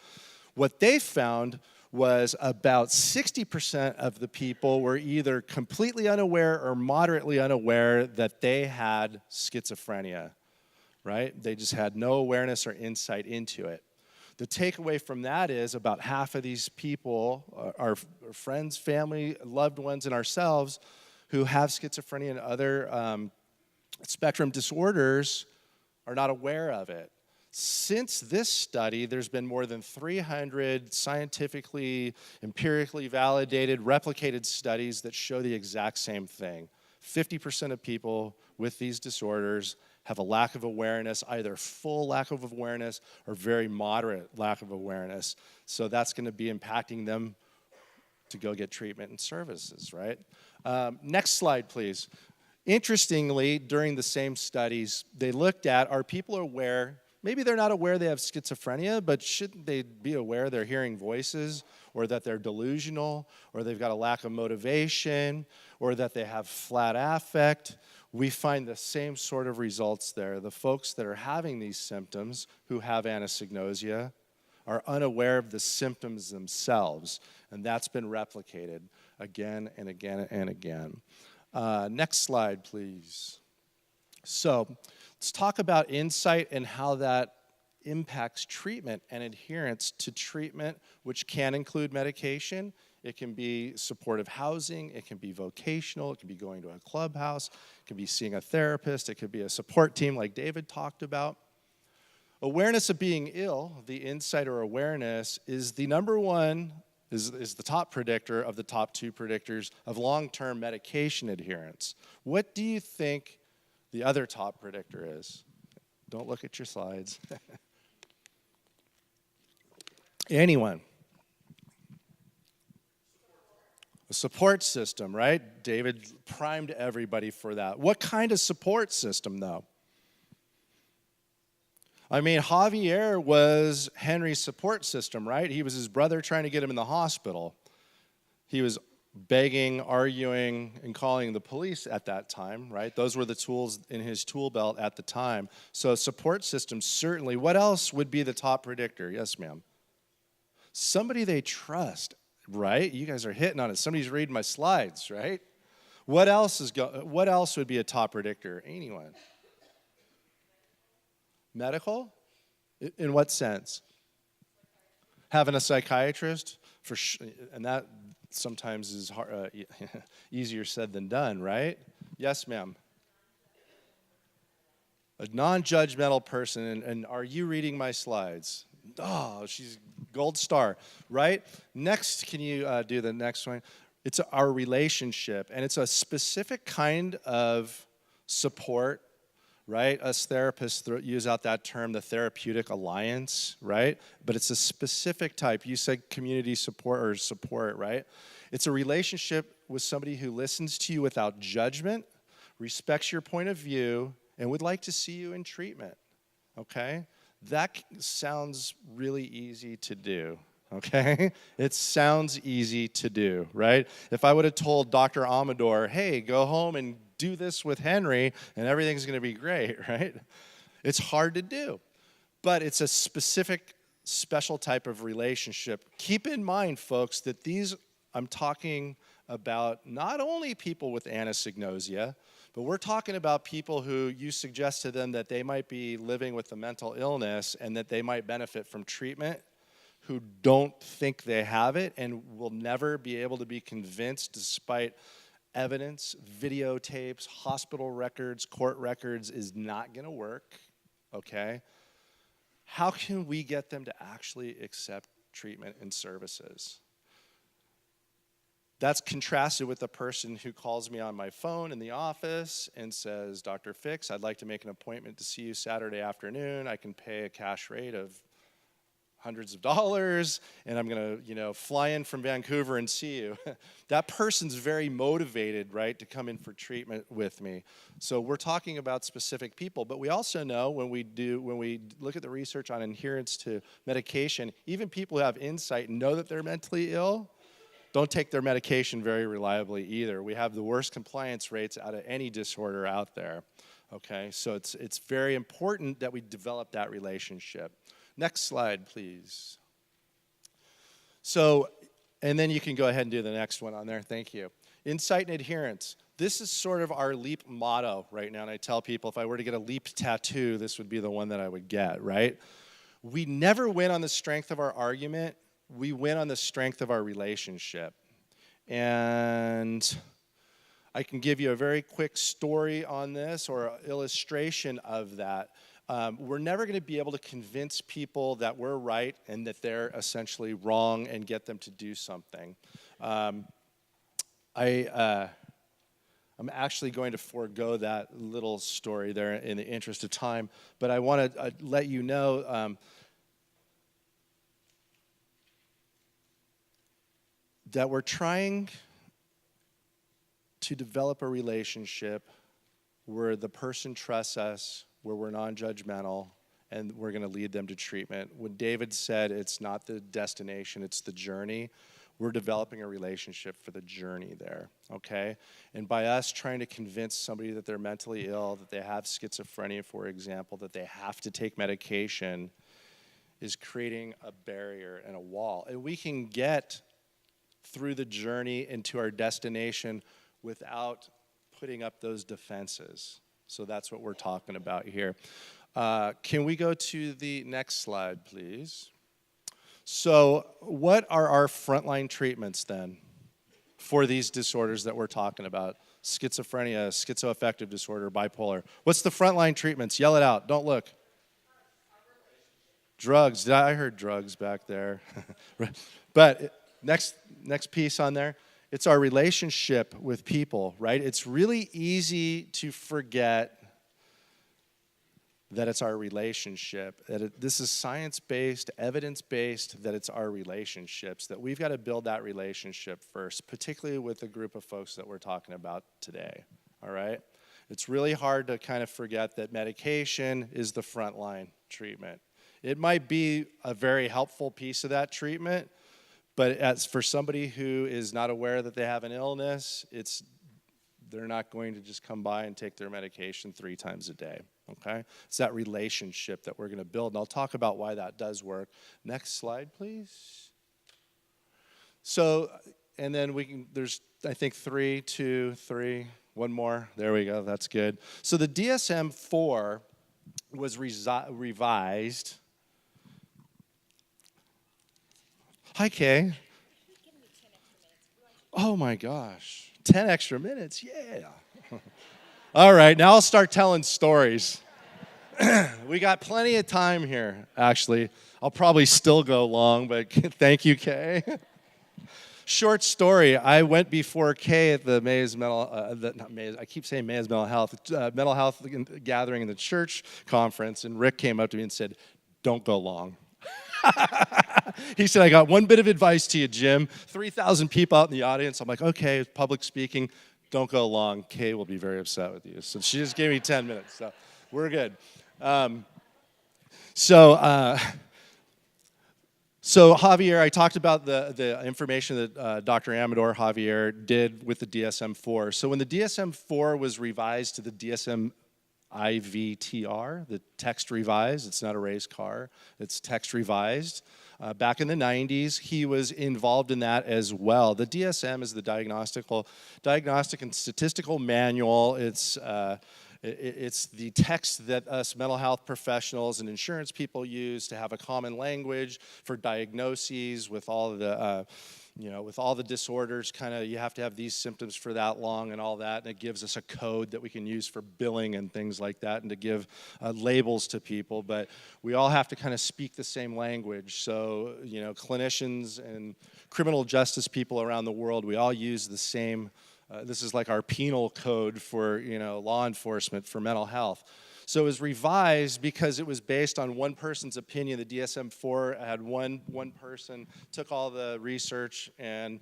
What they found was about 60% of the people were either completely unaware or moderately unaware that they had schizophrenia, right? They just had no awareness or insight into it. The takeaway from that is about half of these people, our friends, family, loved ones, and ourselves who have schizophrenia and other spectrum disorders are not aware of it. Since this study, there's been more than 300 scientifically, empirically validated, replicated studies that show the exact same thing. 50% of people with these disorders have a lack of awareness, either full lack of awareness or very moderate lack of awareness. So that's going to be impacting them to go get treatment and services, right? Next slide, please. Interestingly, during the same studies, they looked at, are people aware? Maybe they're not aware they have schizophrenia, but shouldn't they be aware they're hearing voices, or that they're delusional, or they've got a lack of motivation, or that they have flat affect? We find the same sort of results there. The folks that are having these symptoms, who have anosognosia, are unaware of the symptoms themselves, and that's been replicated again and again and again. Next slide, please. So let's talk about insight and how that impacts treatment and adherence to treatment, which can include medication It can be supportive housing. It can be vocational. It can be going to a clubhouse. It can be seeing a therapist. It could be a support team like David talked about. Awareness of being ill, the insight or awareness, is the number one, is the top predictor of the top two predictors of long-term medication adherence. What do you think the other top predictor is? Don't look at your slides. Anyone? A support system, right? David primed everybody for that. What kind of support system, though? I mean, Javier was Henry's support system, right? He was his brother trying to get him in the hospital. He was begging, arguing, and calling the police at that time, right? Those were the tools in his tool belt at the time. So support systems, certainly. What else would be the top predictor? Yes, ma'am. Somebody they trust, right? You guys are hitting on it. Somebody's reading my slides, right? What else would be a top predictor? Anyone? Medical? In what sense? Having a psychiatrist? And that sometimes is easier said than done, right? Yes, ma'am. A non-judgmental person. And are you reading my slides? Oh, she's gold star, right? Next, can you do the next one? It's our relationship, and it's a specific kind of support, right? Us therapists use out that term, the therapeutic alliance, right? But it's a specific type. You said community support or support, right? It's a relationship with somebody who listens to you without judgment, respects your point of view, and would like to see you in treatment, okay? That sounds really easy to do, okay? It sounds easy to do, right? If I would have told Dr. Amador, hey, go home and do this with Henry and everything's going to be great, right? It's hard to do, but it's a specific, special type of relationship. Keep in mind, folks, that I'm talking about not only people with anosognosia, but we're talking about people who you suggest to them that they might be living with a mental illness and that they might benefit from treatment, who don't think they have it and will never be able to be convinced despite evidence, videotapes, hospital records, court records is not going to work, okay? How can we get them to actually accept treatment and services? That's contrasted with the person who calls me on my phone in the office and says, Dr. Fix, I'd like to make an appointment to see you Saturday afternoon. I can pay a cash rate of hundreds of dollars, and I'm going to, fly in from Vancouver and see you. That person's very motivated, right, to come in for treatment with me. So we're talking about specific people, but we also know when we look at the research on adherence to medication, even people who have insight and know that they're mentally ill don't take their medication very reliably either. We have the worst compliance rates out of any disorder out there. Okay, so it's very important that we develop that relationship. Next slide, please. So, and then you can go ahead and do the next one on there. Thank you. Insight and adherence. This is sort of our LEAP motto right now, and I tell people if I were to get a LEAP tattoo, this would be the one that I would get, right? We never win on the strength of our argument. We win on the strength of our relationship. And I can give you a very quick story on this or an illustration of that. We're never going to be able to convince people that we're right and that they're essentially wrong and get them to do something. I'm actually going to forego that little story there in the interest of time, but I want to let you know that we're trying to develop a relationship where the person trusts us, where we're non-judgmental, and we're going to lead them to treatment. When David said it's not the destination, it's the journey, we're developing a relationship for the journey there, okay? And by us trying to convince somebody that they're mentally ill, that they have schizophrenia, for example, that they have to take medication, is creating a barrier and a wall. And we can get through the journey into our destination without putting up those defenses. So that's what we're talking about here. Can we go to the next slide, please? So, what are our frontline treatments then for these disorders that we're talking about? Schizophrenia, schizoaffective disorder, bipolar. What's the frontline treatments? Yell it out. Don't look. Drugs. I heard drugs back there. But next piece on there, it's our relationship with people, right? It's really easy to forget that it's our relationship, that this is science-based, evidence-based, that it's our relationships, that we've got to build that relationship first, particularly with the group of folks that we're talking about today, all right? It's really hard to kind of forget that medication is the frontline treatment. It might be a very helpful piece of that treatment, but as for somebody who is not aware that they have an illness, they're not going to just come by and take their medication 3 times a day, okay? It's that relationship that we're going to build, and I'll talk about why that does work. Next slide, please. So, and then there's, I think, 3, 2, 3, one more. There we go, that's good. So the DSM-4 was revised. Hi, Kay. Oh my gosh. 10 extra minutes, yeah. All right, now I'll start telling stories. We got plenty of time here, actually. I'll probably still go long, but thank you, Kay. Short story, I went before Kay at the Mays I keep saying Mays Mental Health gathering in the church conference, and Rick came up to me and said, don't go long. He said, I got one bit of advice to you, Jim. 3,000 people out in the audience. I'm like, okay, public speaking, don't go long. Kay will be very upset with you. So she just gave me 10 minutes, so we're good. So Javier, I talked about the information that Dr. Amador Javier did with the DSM-4. So when the DSM-4 was revised to the DSM-IVTR, the text revised, it's not a race car, it's text revised. Back in the 90s, he was involved in that as well. The DSM is the Diagnostic and Statistical Manual. It's the text that us mental health professionals and insurance people use to have a common language for diagnoses with all of the with all the disorders, kind of you have to have these symptoms for that long and all that, and it gives us a code that we can use for billing and things like that, and to give labels to people. But we all have to kind of speak the same language. So, clinicians and criminal justice people around the world, we all use the same. This is like our penal code for law enforcement for mental health. So it was revised because it was based on one person's opinion. The DSM-4 had one person, took all the research and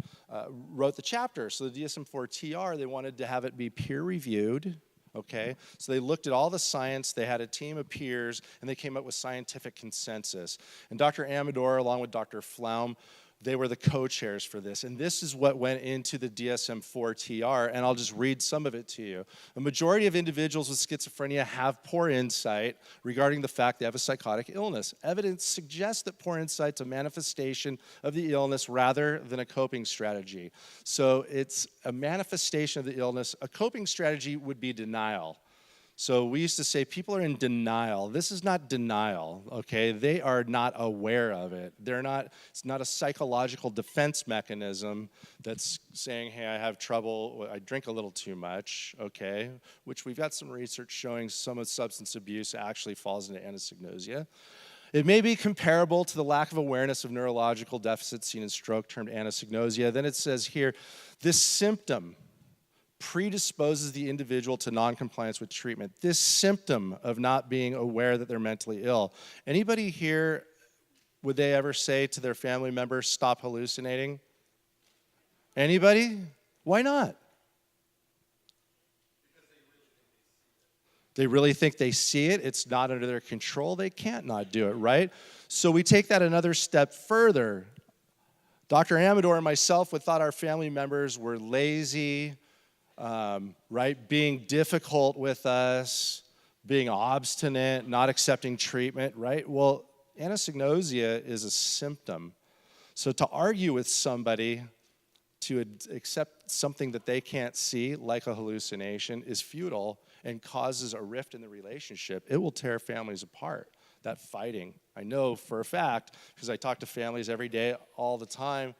wrote the chapter. So the DSM-4 TR, they wanted to have it be peer-reviewed, okay? So they looked at all the science, they had a team of peers, and they came up with scientific consensus. And Dr. Amador, along with Dr. Flaum, they were the co-chairs for this, and this is what went into the DSM-4 TR, and I'll just read some of it to you. A majority of individuals with schizophrenia have poor insight regarding the fact they have a psychotic illness. Evidence suggests that poor insight's a manifestation of the illness rather than a coping strategy. So it's a manifestation of the illness. A coping strategy would be denial. So we used to say people are in denial. This is not denial, okay? They are not aware of it. It's not a psychological defense mechanism that's saying, hey, I have trouble, I drink a little too much, okay? Which we've got some research showing some of substance abuse actually falls into anosognosia. It may be comparable to the lack of awareness of neurological deficits seen in stroke termed anosognosia. Then it says here, this symptom predisposes the individual to noncompliance with treatment. This symptom of not being aware that they're mentally ill. Anybody here, would they ever say to their family member, stop hallucinating? Anybody? Why not? They really think they see it. It's not under their control. They can't not do it, right? So we take that another step further. Dr. Amador and myself would thought our family members were lazy, right? Being difficult with us, being obstinate, not accepting treatment, right? Well, anosognosia is a symptom. So to argue with somebody to accept something that they can't see, like a hallucination, is futile and causes a rift in the relationship. It will tear families apart. that fighting. I know for a fact, because I talk to families every day, all the time,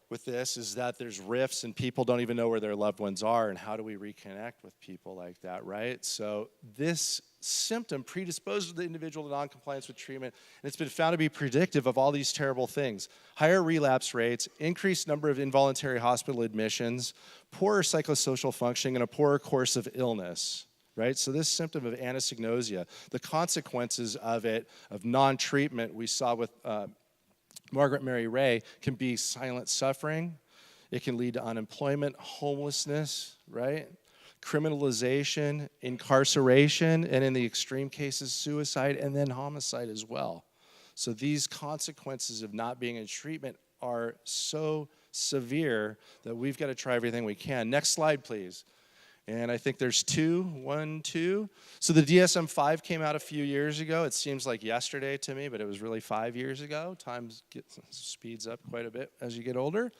with this, is that there's rifts and people don't even know where their loved ones are, and how do we reconnect with people like that, right? So this symptom predisposes the individual to noncompliance with treatment, and it's been found to be predictive of all these terrible things: higher relapse rates, increased number of involuntary hospital admissions, poorer psychosocial functioning, and a poorer course of illness. Right? So this symptom of anosognosia, the consequences of it, of non-treatment, we saw with Margaret Mary Ray, can be silent suffering. It can lead to unemployment, homelessness, right? Criminalization, incarceration, and in the extreme cases, suicide, and then homicide as well. So these consequences of not being in treatment are so severe that we've got to try everything we can. Next slide, please. And I think there's two. So the DSM-5 came out a few years ago. It seems like yesterday to me, but it was really 5 years ago. Time speeds up quite a bit as you get older.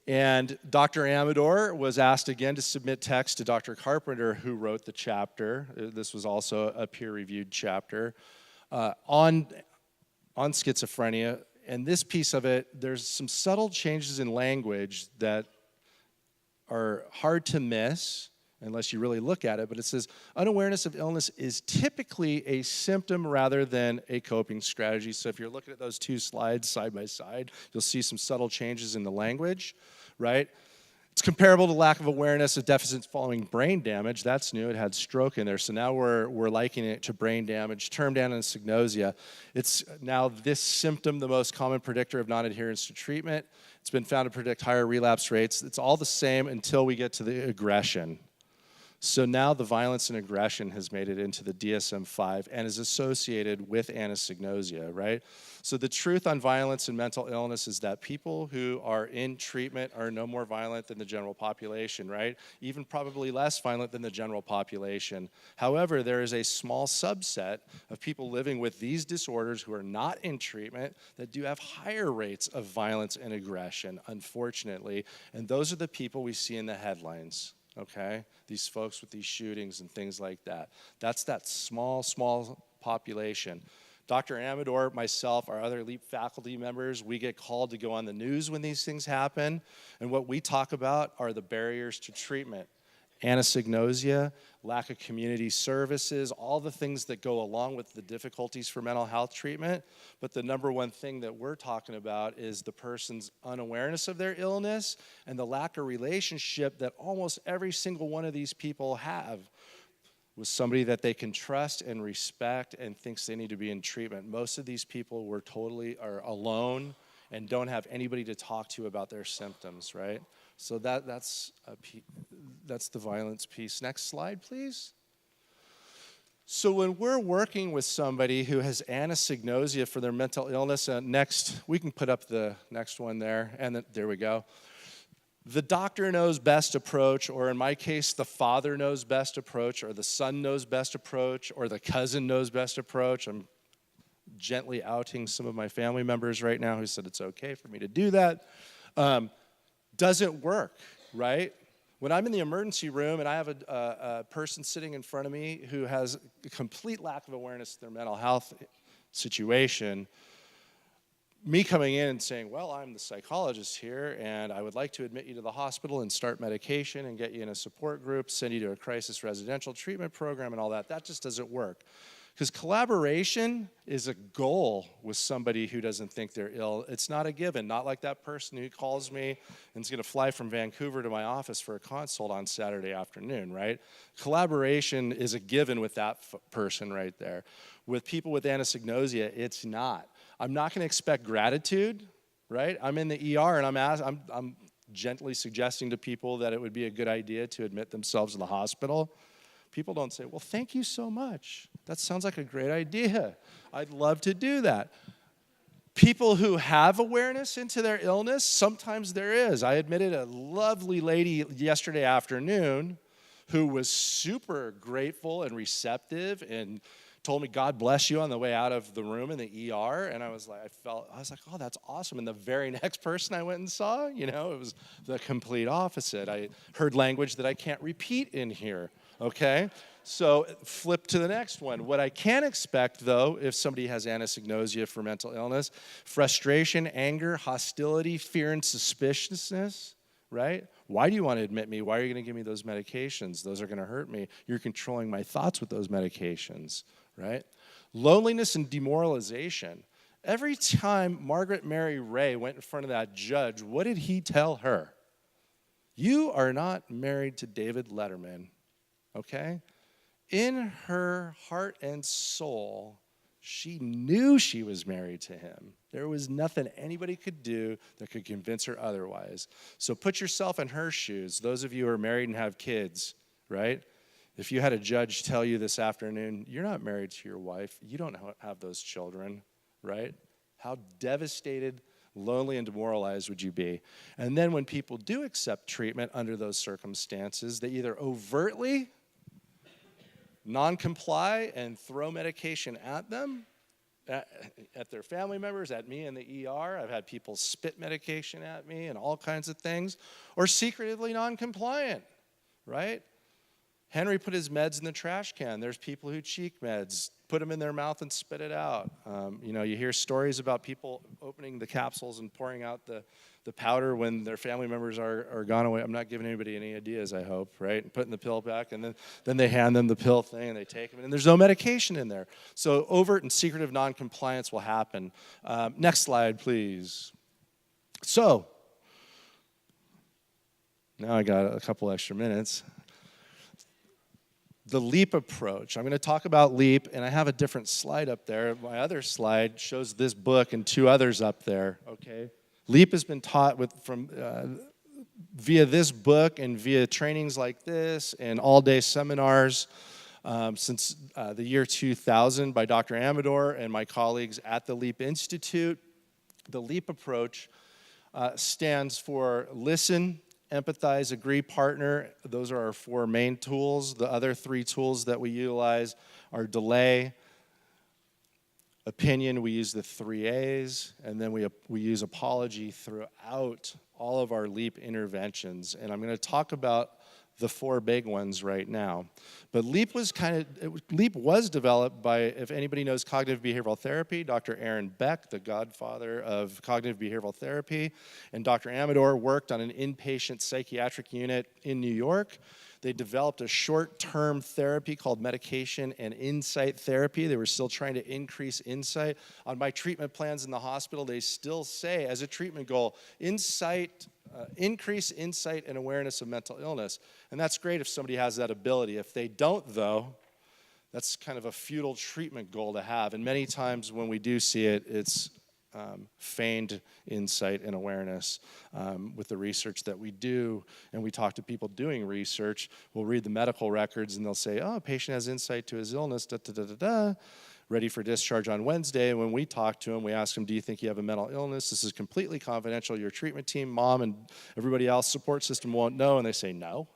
And Dr. Amador was asked again to submit text to Dr. Carpenter, who wrote the chapter. This was also a peer-reviewed chapter on schizophrenia. And this piece of it, there's some subtle changes in language that are hard to miss unless you really look at it, but it says unawareness of illness is typically a symptom rather than a coping strategy. So if you're looking at those two slides side by side, you'll see some subtle changes in the language, right? It's comparable to lack of awareness of deficits following brain damage. That's new. It had stroke in there. So now we're likening it to brain damage. Termed anosognosia. It's now this symptom the most common predictor of non-adherence to treatment. It's been found to predict higher relapse rates. It's all the same until we get to the aggression. So now the violence and aggression has made it into the DSM-5 and is associated with anosognosia, right? So the truth on violence and mental illness is that people who are in treatment are no more violent than the general population, right? Even probably less violent than the general population. However, there is a small subset of people living with these disorders who are not in treatment that do have higher rates of violence and aggression, unfortunately. And those are the people we see in the headlines. Okay, these folks with these shootings and things like that. That's that small population. Dr. Amador, myself, our other LEAP faculty members, we get called to go on the news when these things happen. And what we talk about are the barriers to treatment. Anosognosia, lack of community services, all the things that go along with the difficulties for mental health treatment. But the number one thing that we're talking about is the person's unawareness of their illness and the lack of relationship that almost every single one of these people have with somebody that they can trust and respect and thinks they need to be in treatment. Most of these people are alone and don't have anybody to talk to about their symptoms, right? So that's the violence piece. Next slide, please. So when we're working with somebody who has anosognosia for their mental illness, next, we can put up the next one there, and there we go. The doctor knows best approach, or in my case, the father knows best approach, or the son knows best approach, or the cousin knows best approach. I'm gently outing some of my family members right now who said it's okay for me to do that. Doesn't work, right? When I'm in the emergency room and I have a person sitting in front of me who has a complete lack of awareness of their mental health situation, me coming in and saying, well, I'm the psychologist here, and I would like to admit you to the hospital and start medication and get you in a support group, send you to a crisis residential treatment program and all that, that just doesn't work. Because collaboration is a goal with somebody who doesn't think they're ill. It's not a given, not like that person who calls me and is going to fly from Vancouver to my office for a consult on Saturday afternoon, right? Collaboration is a given with that person right there. With people with anosognosia, it's not. I'm not going to expect gratitude, right? I'm in the ER and I'm gently suggesting to people that it would be a good idea to admit themselves in the hospital. People don't say, well, thank you so much. That sounds like a great idea. I'd love to do that. People who have awareness into their illness, sometimes there is. I admitted a lovely lady yesterday afternoon who was super grateful and receptive and told me, God bless you, on the way out of the room in the ER. And I was like, oh, that's awesome. And the very next person I went and saw, it was the complete opposite. I heard language that I can't repeat in here. Okay? So flip to the next one. What I can expect, though, if somebody has anosognosia for mental illness, frustration, anger, hostility, fear, and suspiciousness, right? Why do you want to admit me? Why are you going to give me those medications? Those are going to hurt me. You're controlling my thoughts with those medications, right? Loneliness and demoralization. Every time Margaret Mary Ray went in front of that judge, what did he tell her? You are not married to David Letterman, okay? In her heart and soul, she knew she was married to him. There was nothing anybody could do that could convince her otherwise. So put yourself in her shoes. Those of you who are married and have kids, right? If you had a judge tell you this afternoon, you're not married to your wife, you don't have those children, right? How devastated, lonely, and demoralized would you be? And then when people do accept treatment under those circumstances, they either overtly non-comply and throw medication at them, at their family members, at me in the ER. I've had people spit medication at me and all kinds of things, or secretively non-compliant, right? Henry put his meds in the trash can. There's people who cheek meds, put them in their mouth and spit it out. You hear stories about people opening the capsules and pouring out the powder when their family members are gone away. I'm not giving anybody any ideas, I hope, right? And putting the pill back, and then they hand them the pill thing, and they take them, and there's no medication in there. So overt and secretive noncompliance will happen. Next slide, please. So, now I got a couple extra minutes. The LEAP approach. I'm going to talk about LEAP, and I have a different slide up there. My other slide shows this book and two others up there, okay? LEAP has been taught via this book and via trainings like this and all-day seminars since the year 2000 by Dr. Amador and my colleagues at the LEAP Institute. The LEAP approach stands for listen, empathize, agree, partner. Those are our four main tools. The other three tools that we utilize are delay, opinion, we use the 3 A's, and then we use apology throughout all of our LEAP interventions. And I'm going to talk about the four big ones right now. But LEAP was developed by, if anybody knows cognitive behavioral therapy, Dr. Aaron Beck, the godfather of cognitive behavioral therapy, and Dr. Amador worked on an inpatient psychiatric unit in New York. They developed a short-term therapy called medication and insight therapy. They were still trying to increase insight. On my treatment plans in the hospital, they still say, as a treatment goal, increase insight and awareness of mental illness. And that's great if somebody has that ability. If they don't, though, that's kind of a futile treatment goal to have. And many times when we do see it, it's feigned insight and awareness with the research that we do. And we talk to people doing research. We'll read the medical records and they'll say, oh, a patient has insight to his illness, ready for discharge on Wednesday. And when we talk to him, we ask him, do you think you have a mental illness? This is completely confidential. Your treatment team, mom, and everybody else, support system won't know. And they say, no.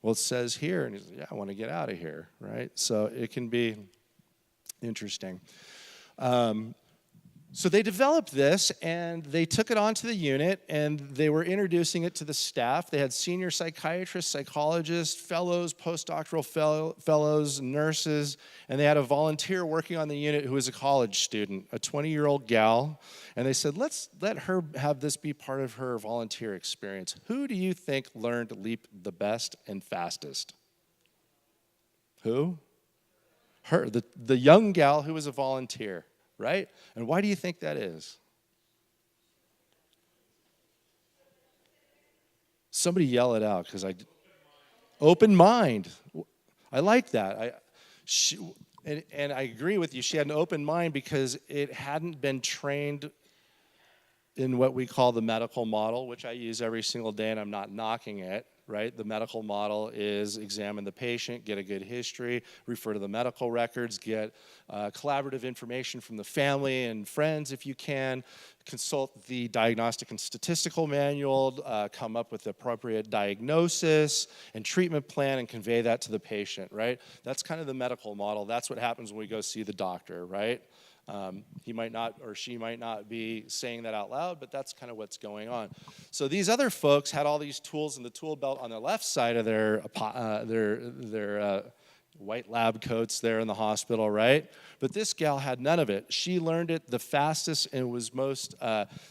Well, it says here. And he says, yeah, I want to get out of here, right? So it can be interesting. So they developed this, and they took it onto the unit, and they were introducing it to the staff. They had senior psychiatrists, psychologists, fellows, postdoctoral fellows, nurses, and they had a volunteer working on the unit who was a college student, a 20-year-old gal. And they said, let's let her have this be part of her volunteer experience. Who do you think learned LEAP the best and fastest? Who? Her, the young gal who was a volunteer. Right? And why do you think that is? Somebody yell it out, because open mind. I like that. And I agree with you. She had an open mind because it hadn't been trained in what we call the medical model, which I use every single day, and I'm not knocking it. Right? The medical model is examine the patient, get a good history, refer to the medical records, get collaborative information from the family and friends if you can, consult the diagnostic and statistical manual, come up with the appropriate diagnosis and treatment plan and convey that to the patient, right? That's kind of the medical model. That's what happens when we go see the doctor, right? He might not or she might not be saying that out loud, but that's kind of what's going on. So these other folks had all these tools in the tool belt on the left side of their white lab coats there in the hospital, right? But this gal had none of it. She learned it the fastest and was most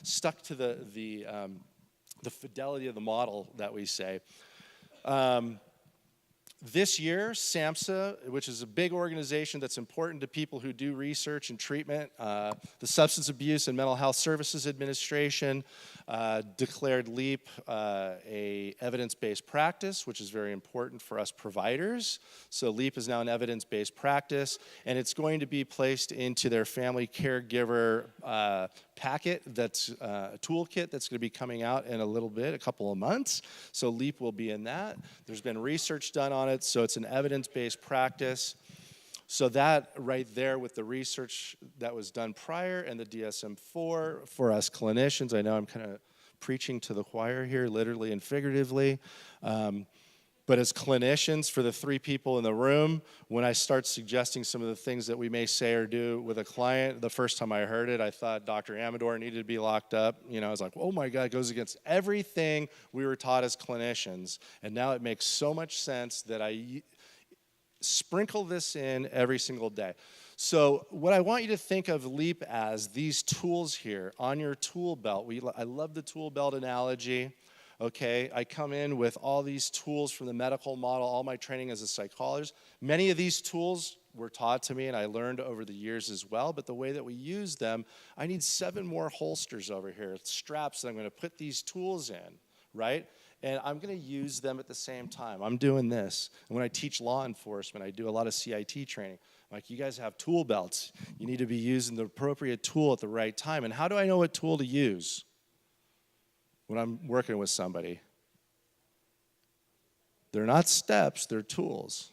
stuck to the fidelity of the model that we say. This year, SAMHSA, which is a big organization that's important to people who do research and treatment, the Substance Abuse and Mental Health Services Administration declared LEAP a evidence-based practice, which is very important for us providers. So LEAP is now an evidence-based practice, and it's going to be placed into their family caregiver packet, that's a toolkit that's going to be coming out in a little bit, a couple of months. So LEAP will be in that. There's been research done on it, so it's an evidence-based practice. So that right there with the research that was done prior and the DSM-4 for us clinicians, I know I'm kind of preaching to the choir here, literally and figuratively. But as clinicians, for the 3 people in the room, when I start suggesting some of the things that we may say or do with a client, the first time I heard it, I thought Dr. Amador needed to be locked up. You know, I was like, oh my God, it goes against everything we were taught as clinicians. And now it makes so much sense that I sprinkle this in every single day. So what I want you to think of LEAP as, these tools here on your tool belt. I love the tool belt analogy. Okay, I come in with all these tools from the medical model, all my training as a psychologist. Many of these tools were taught to me and I learned over the years as well, but the way that we use them, I need 7 more holsters over here, straps that I'm going to put these tools in, right? And I'm going to use them at the same time. I'm doing this. And when I teach law enforcement, I do a lot of CIT training. Like, you guys have tool belts. You need to be using the appropriate tool at the right time. And how do I know what tool to use when I'm working with somebody? They're not steps, they're tools.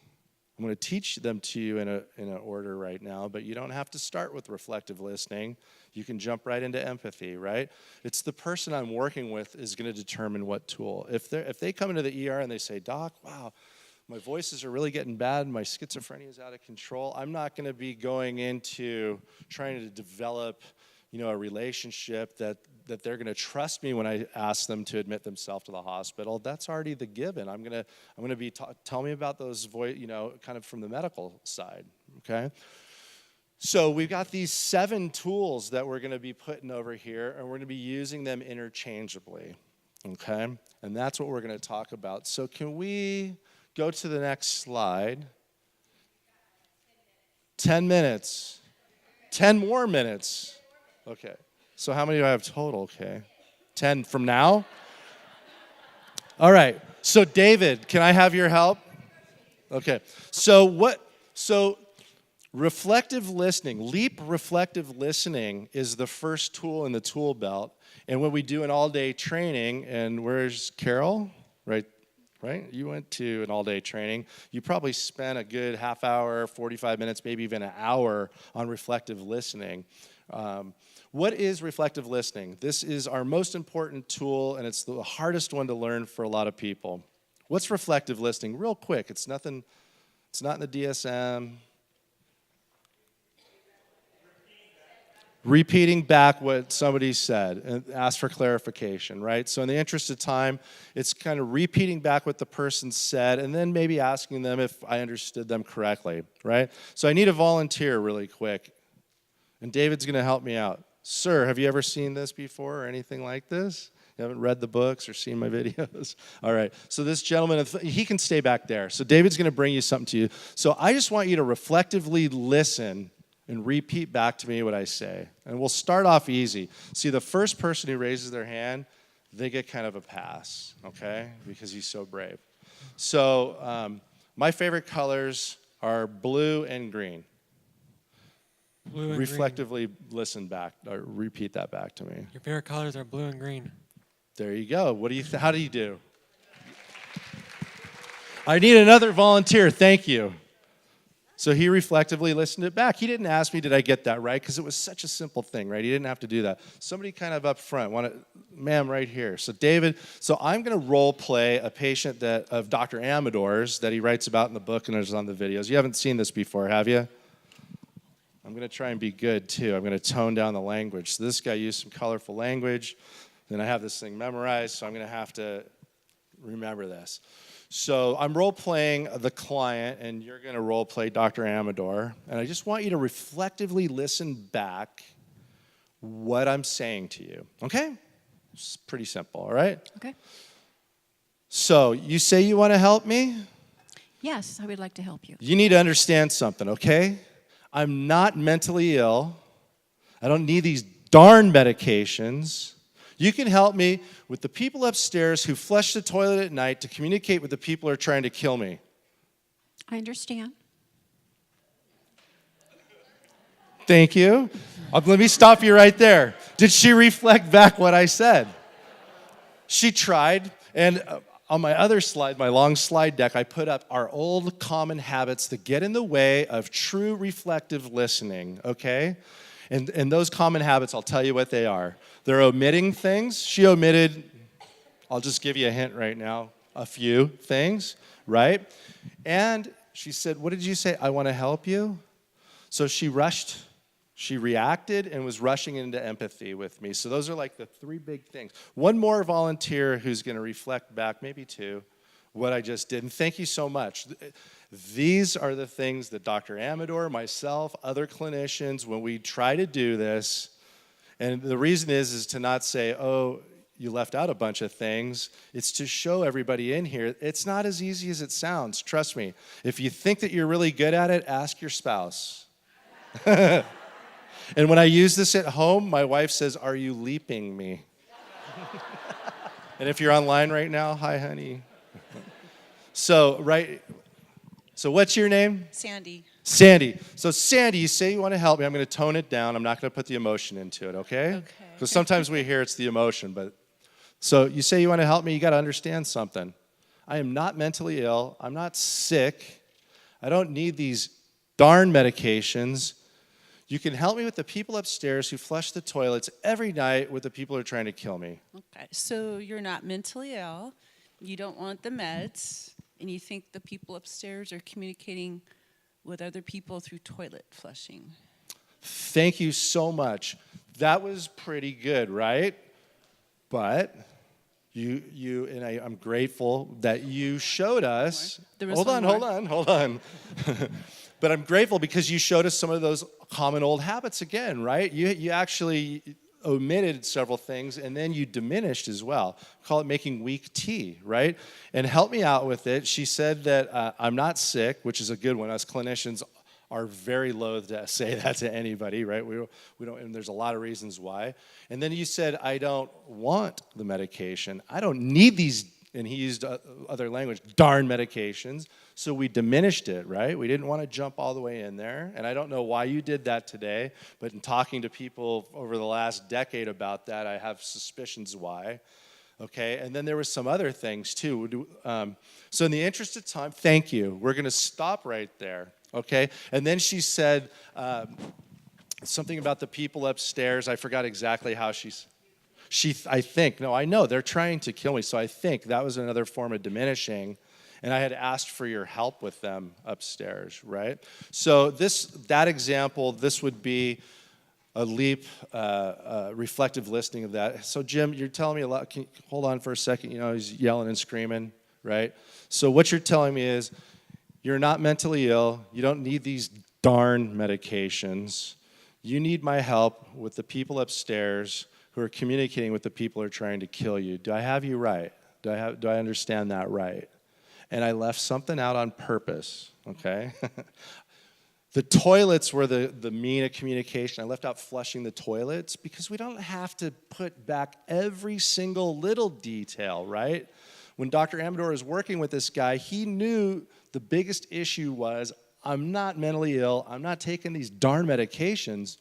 I'm going to teach them to you in an order right now, but you don't have to start with reflective listening. You can jump right into empathy, right? It's the person I'm working with is going to determine what tool. If they come into the ER and they say, Doc, wow, my voices are really getting bad, my schizophrenia is out of control, I'm not going to be going into trying to develop, a relationship that they're going to trust me when I ask them to admit themselves to the hospital. That's already the given. I'm going to be tell me about those kind of from the medical side. Okay. So we've got these 7 tools that we're going to be putting over here, and we're going to be using them interchangeably. Okay, and that's what we're going to talk about. So can we go to the next slide? 10 minutes. 10 more minutes. Okay, so how many do I have total? Okay, 10 from now? All right, so David, can I have your help? Okay, so reflective listening, LEAP reflective listening is the first tool in the tool belt. And when we do an all-day training, and where's Carol? Right? You went to an all-day training. You probably spent a good half hour, 45 minutes, maybe even an hour on reflective listening. What is reflective listening? This is our most important tool, and it's the hardest one to learn for a lot of people. What's reflective listening? Real quick, it's not in the DSM. Repeating back what somebody said and ask for clarification, right? So in the interest of time, it's kind of repeating back what the person said and then maybe asking them if I understood them correctly, right? So I need a volunteer really quick. And David's going to help me out. Sir, have you ever seen this before or anything like this? You haven't read the books or seen my videos? All right. So this gentleman, he can stay back there. So David's going to bring you something to you. So I just want you to reflectively listen and repeat back to me what I say. And we'll start off easy. See, the first person who raises their hand, they get kind of a pass, okay? Because he's so brave. So my favorite colors are blue and green. Blue and Reflectively listen back, or repeat that back to me. Your favorite colors are blue and green. There you go. What do you? How do you do? I need another volunteer. Thank you. So he reflectively listened it back. He didn't ask me, did I get that right? Because it was such a simple thing, right? He didn't have to do that. Somebody kind of up front, ma'am, right here. So David, I'm going to role play a patient of Dr. Amador's that he writes about in the book and there's on the videos. You haven't seen this before, have you? I'm going to try and be good, too. I'm going to tone down the language. So this guy used some colorful language. Then I have this thing memorized, so I'm going to have to remember this. So I'm role playing the client, and you're going to role play Dr. Amador. And I just want you to reflectively listen back what I'm saying to you. Okay? It's pretty simple, all right? Okay. So you say you want to help me? Yes, I would like to help you. You need to understand something, okay? I'm not mentally ill. I don't need these darn medications. You can help me with the people upstairs who flush the toilet at night to communicate with the people who are trying to kill me. I understand. Thank you. Let me stop you right there. Did she reflect back what I said? She tried, and on my other slide, my long slide deck, I put up our old common habits that get in the way of true reflective listening, okay? And those common habits, I'll tell you what they are. They're omitting things. She omitted, I'll just give you a hint right now, a few things, right? And she said, what did you say? I want to help you. So she rushed, she reacted and was rushing into empathy with me. So those are like the three big things. One more volunteer who's going to reflect back, maybe two, what I just did. And thank you so much. These are the things that Dr. Amador, myself, other clinicians, when we try to do this, and the reason is to not say, oh, you left out a bunch of things. It's to show everybody in here, it's not as easy as it sounds. Trust me. If you think that you're really good at it, ask your spouse. And when I use this at home, my wife says, are you leaping me? And if you're online right now, hi, honey. So what's your name? Sandy. Sandy. So Sandy, you say you want to help me. I'm going to tone it down. I'm not going to put the emotion into it, okay? Okay. Because sometimes we hear it's the emotion, but so you say you want to help me, you got to understand something. I am not mentally ill. I'm not sick. I don't need these darn medications. You can help me with the people upstairs who flush the toilets every night with the people who are trying to kill me. Okay. So you're not mentally ill. You don't want the meds, and you think the people upstairs are communicating with other people through toilet flushing. Thank you so much. That was pretty good, right? But I'm grateful that you showed us. There was Hold one on. But I'm grateful because you showed us some of those common old habits again, right? You actually omitted several things, and then you diminished as well. Call it making weak tea, right? And help me out with it. She said that I'm not sick, which is a good one. Us clinicians are very loath to say that to anybody, right? We don't, and there's a lot of reasons why. And then you said, I don't want the medication. I don't need these, and he used other language, darn medications. So we diminished it, right? We didn't want to jump all the way in there. And I don't know why you did that today, but in talking to people over the last decade about that, I have suspicions why. Okay, and then there were some other things too. So in the interest of time, thank you. We're going to stop right there, okay? And then she said something about the people upstairs. I forgot exactly how I think, no, I know, they're trying to kill me. So I think that was another form of diminishing. And I had asked for your help with them upstairs, right? So that example, this would be a leap, reflective listening of that. So Jim, you're telling me a lot. Hold on for a second. You know, he's yelling and screaming, right? So what you're telling me is you're not mentally ill. You don't need these darn medications. You need my help with the people upstairs who are communicating with the people who are trying to kill you. Do I have you right? Do I understand that right? And I left something out on purpose, okay? The toilets were the mean of communication. I left out flushing the toilets because we don't have to put back every single little detail, right? When Dr. Amador was working with this guy, he knew the biggest issue was, I'm not mentally ill. I'm not taking these darn medications.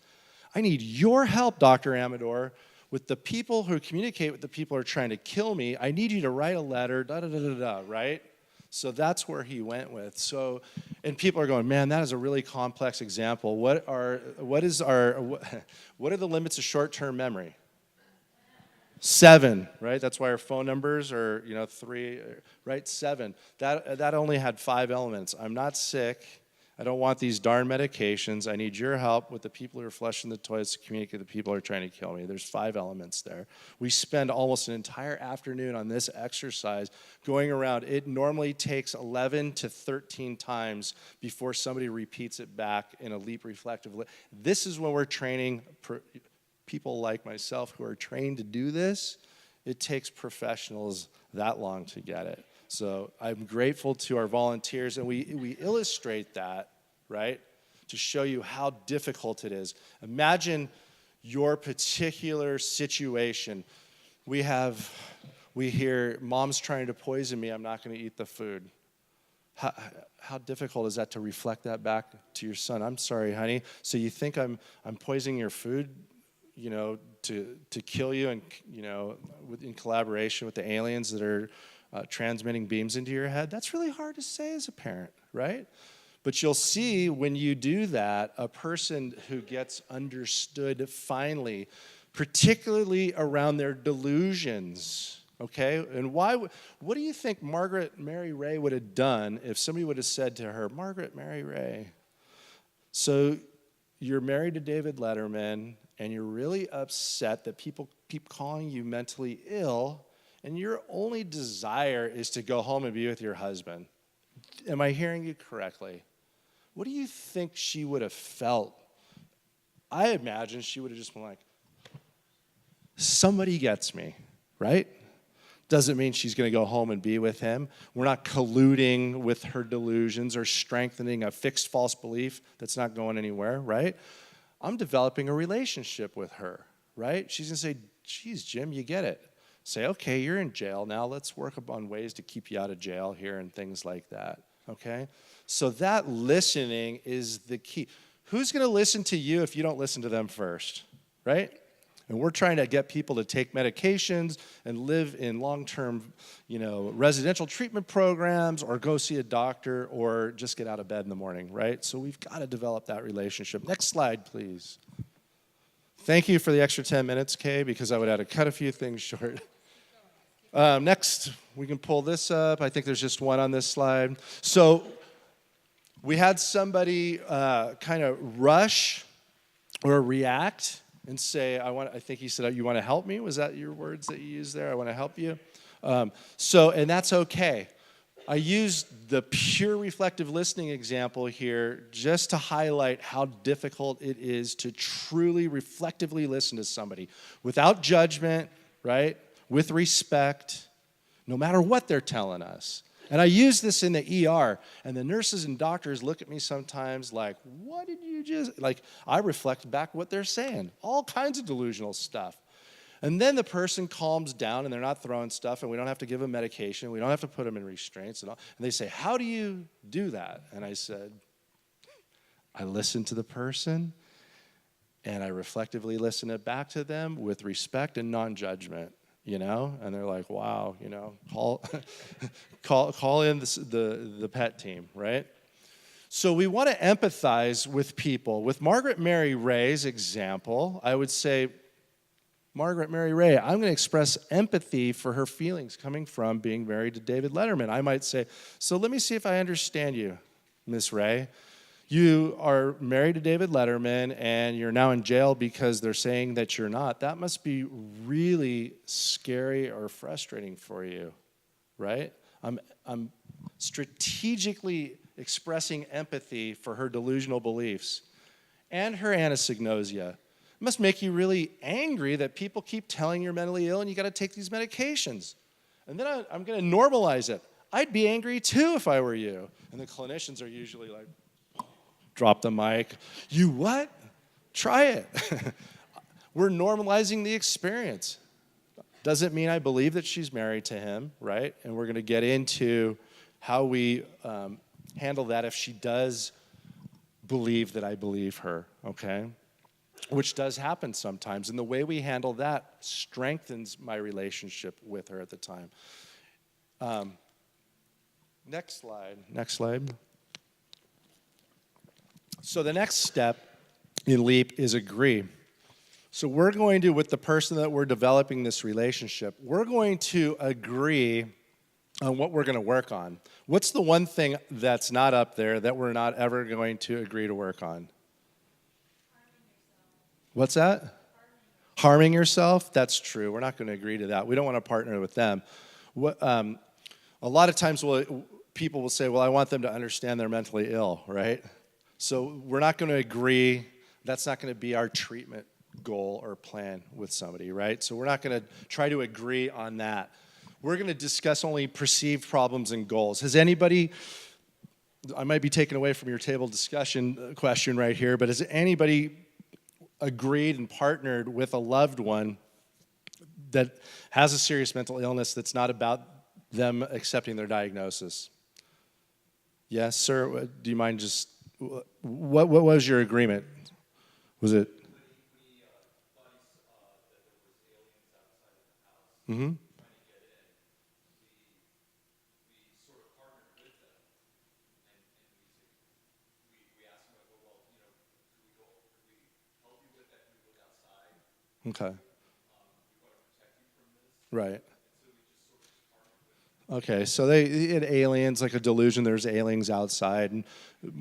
I need your help, Dr. Amador, with the people who communicate with the people who are trying to kill me. I need you to write a letter, da-da-da-da-da, right? So that's where he went with. So, and people are going, man, that is a really complex example. What are the limits of short-term memory? 7, right? That's why our phone numbers are, 3, right? 7. That only had 5 elements. I'm not sick. I don't want these darn medications. I need your help with the people who are flushing the toilets to communicate with the people who are trying to kill me. There's 5 elements there. We spend almost an entire afternoon on this exercise going around. It normally takes 11 to 13 times before somebody repeats it back in a leap reflective. This is when we're training people like myself who are trained to do this. It takes professionals that long to get it. So I'm grateful to our volunteers, and we illustrate that, right, to show you how difficult it is. Imagine your particular situation. We hear, mom's trying to poison me, I'm not going to eat the food. How difficult is that to reflect that back to your son? I'm sorry, honey. So you think I'm poisoning your food, you know, to kill you, and you know, in collaboration with the aliens that are transmitting beams into your head? That's really hard to say as a parent, right? But you'll see when you do that, a person who gets understood finally, particularly around their delusions, okay? And what do you think Margaret Mary Ray would have done if somebody would have said to her, Margaret Mary Ray, so you're married to David Letterman, and you're really upset that people keep calling you mentally ill, and your only desire is to go home and be with your husband. Am I hearing you correctly? What do you think she would have felt? I imagine she would have just been like, somebody gets me, right? Doesn't mean she's going to go home and be with him. We're not colluding with her delusions or strengthening a fixed false belief that's not going anywhere, right? I'm developing a relationship with her, right? She's going to say, geez, Jim, you get it. Say, okay, you're in jail now. Let's work on ways to keep you out of jail here and things like that, okay? So that listening is the key. Who's going to listen to you if you don't listen to them first, right? And we're trying to get people to take medications and live in long-term, you know, residential treatment programs, or go see a doctor, or just get out of bed in the morning, right? So we've got to develop that relationship. Next slide, please. Thank you for the extra 10 minutes, Kay, because I would have to cut a few things short. Next, we can pull this up. I think there's just one on this slide. So we had somebody kind of rush or react and say, I think he said, you want to help me? Was that your words that you used there? I want to help you. And that's okay. I used the pure reflective listening example here just to highlight how difficult it is to truly reflectively listen to somebody without judgment, right? With respect, no matter what they're telling us. And I use this in the ER, and the nurses and doctors look at me sometimes like, what did you just, like, I reflect back what they're saying, all kinds of delusional stuff. And then the person calms down, and they're not throwing stuff, and we don't have to give them medication, we don't have to put them in restraints and all. And they say, how do you do that? And I said, I listen to the person, and I reflectively listen it back to them with respect and non-judgment. You know, and they're like, wow, you know, call in the pet team, right? So we want to empathize with people. With Margaret Mary Ray's example, I would say, Margaret Mary Ray, I'm going to express empathy for her feelings coming from being married to David Letterman. I might say, so let me see if I understand you, Miss Ray. You are married to David Letterman, and you're now in jail because they're saying that you're not. That must be really scary or frustrating for you, right? I'm strategically expressing empathy for her delusional beliefs and her anosognosia. It must make you really angry that people keep telling you're mentally ill and you got to take these medications. And then I'm going to normalize it. I'd be angry too if I were you. And the clinicians are usually like, drop the mic. You what? Try it. We're normalizing the experience. Doesn't mean I believe that she's married to him, right? And we're going to get into how we handle that if she does believe that I believe her, okay? Which does happen sometimes. And the way we handle that strengthens my relationship with her at the time. Next slide. So the next step in LEAP is agree. So we're going to, with the person that we're developing this relationship, we're going to agree on what we're going to work on. What's the one thing that's not up there that we're not ever going to agree to work on? What's that? Harming yourself? That's true. We're not going to agree to that. We don't want to partner with them. A lot of times people will say, well, I want them to understand they're mentally ill, right? So we're not going to agree. That's not going to be our treatment goal or plan with somebody, right? So we're not going to try to agree on that. We're going to discuss only perceived problems and goals. Has anybody, I might be taken away from your table discussion question right here, but has anybody agreed and partnered with a loved one that has a serious mental illness that's not about them accepting their diagnosis? Yes, sir. Do you mind just, what was your agreement? Was it? Mm-hmm. Okay. Right. Okay, so they had aliens, like a delusion. There's aliens outside, and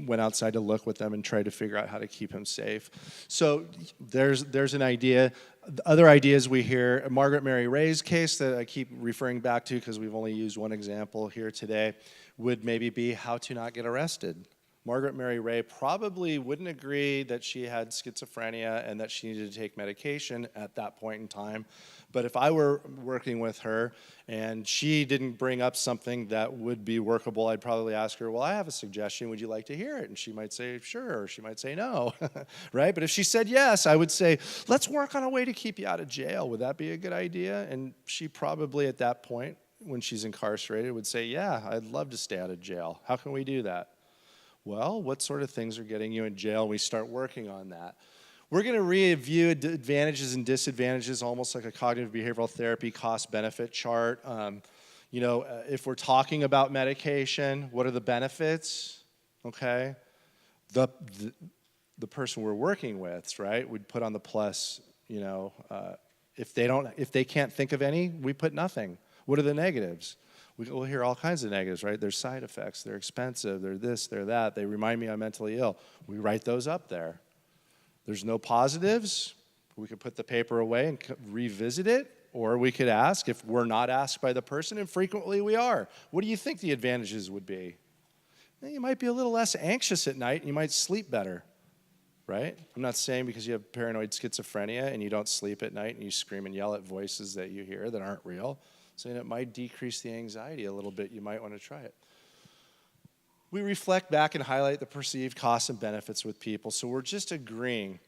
went outside to look with them and tried to figure out how to keep him safe. So there's an idea. The other ideas we hear, Margaret Mary Ray's case that I keep referring back to because we've only used one example here today, would maybe be how to not get arrested. Margaret Mary Ray probably wouldn't agree that she had schizophrenia and that she needed to take medication at that point in time. But if I were working with her and she didn't bring up something that would be workable, I'd probably ask her, well, I have a suggestion. Would you like to hear it? And she might say, sure, or she might say no, right? But if she said yes, I would say, let's work on a way to keep you out of jail. Would that be a good idea? And she probably at that point, when she's incarcerated, would say, yeah, I'd love to stay out of jail. How can we do that? Well, what sort of things are getting you in jail? We start working on that. We're going to review advantages and disadvantages, almost like a cognitive behavioral therapy cost-benefit chart. If we're talking about medication, what are the benefits? Okay, the person we're working with, right? We'd put on the plus. If they can't think of any, we put nothing. What are the negatives? We'll hear all kinds of negatives, right? There's side effects. They're expensive. They're this, they're that. They remind me I'm mentally ill. We write those up there. There's no positives. We could put the paper away and revisit it, or we could ask if we're not asked by the person, and frequently we are. What do you think the advantages would be? You might be a little less anxious at night, and you might sleep better, right? I'm not saying because you have paranoid schizophrenia and you don't sleep at night and you scream and yell at voices that you hear that aren't real. Saying it might decrease the anxiety a little bit. You might want to try it. We reflect back and highlight the perceived costs and benefits with people. So we're just agreeing.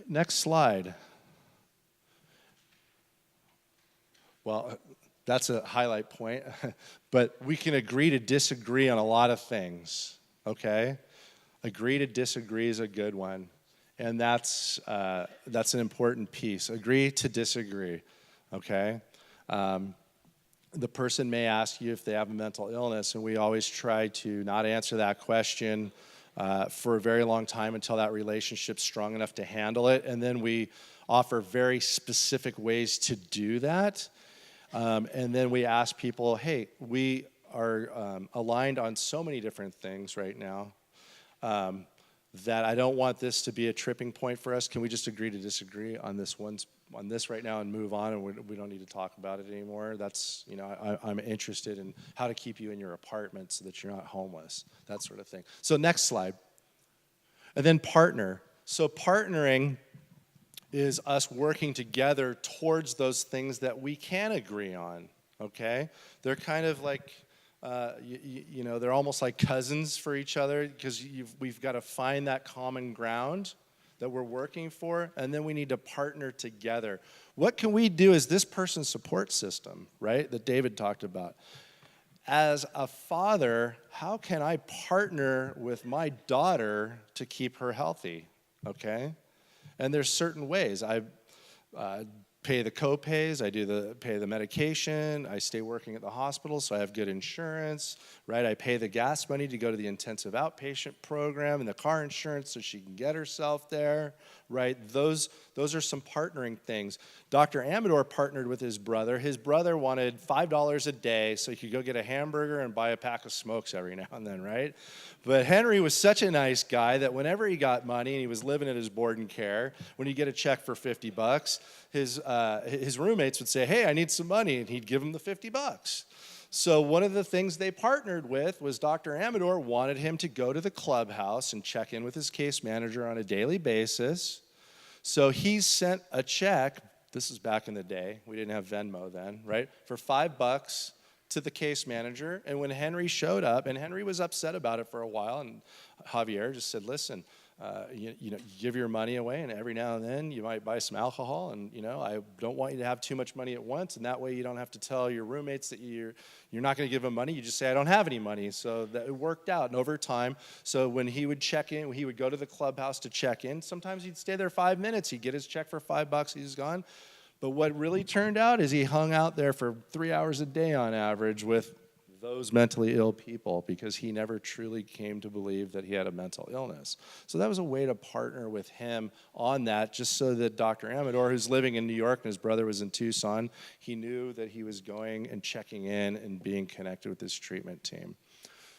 Next slide. Well, that's a highlight point. But we can agree to disagree on a lot of things, okay? Agree to disagree is a good one. And that's an important piece. Agree to disagree, okay? The person may ask you if they have a mental illness, and we always try to not answer that question for a very long time until that relationship's strong enough to handle it, and then we offer very specific ways to do that, and then we ask people, hey, we are aligned on so many different things right now that I don't want this to be a tripping point for us. Can we just agree to disagree on this right now and move on, and we don't need to talk about it anymore? That's, I'm interested in how to keep you in your apartment so that you're not homeless, that sort of thing. So next slide. And then partner. So partnering is us working together towards those things that we can agree on, okay? They're kind of like, they're almost like cousins for each other because we've got to find that common ground that we're working for, and then we need to partner together. What can we do as this person's support system, right, that David talked about? As a father, how can I partner with my daughter to keep her healthy, okay? And there's certain ways. I pay the co-pays, pay the medication, I stay working at the hospital so I have good insurance, right? I pay the gas money to go to the intensive outpatient program and the car insurance so she can get herself there, right? Those are some partnering things. Dr. Amador partnered with his brother. His brother wanted $5 a day so he could go get a hamburger and buy a pack of smokes every now and then, right? But Henry was such a nice guy that whenever he got money and he was living at his board and care, when he'd get a check for $50, his roommates would say, "Hey, I need some money," and he'd give him the $50. So one of the things they partnered with was Dr. Amador wanted him to go to the clubhouse and check in with his case manager on a daily basis. So he sent a check, this is back in the day, we didn't have Venmo then, right, for $5 to the case manager. And when Henry showed up, and Henry was upset about it for a while, and Javier just said, "Listen, you give your money away, and every now and then you might buy some alcohol, and I don't want you to have too much money at once, and that way you don't have to tell your roommates that you're not going to give them money. You just say, 'I don't have any money.'" So that it worked out, and over time, so when he would check in, he would go to the clubhouse to check in. Sometimes he'd stay there 5 minutes. He'd get his check for $5. He's gone. But what really turned out is he hung out there for 3 hours a day on average with those mentally ill people, because he never truly came to believe that he had a mental illness. So that was a way to partner with him on that, just so that Dr. Amador, who's living in New York and his brother was in Tucson, he knew that he was going and checking in and being connected with his treatment team.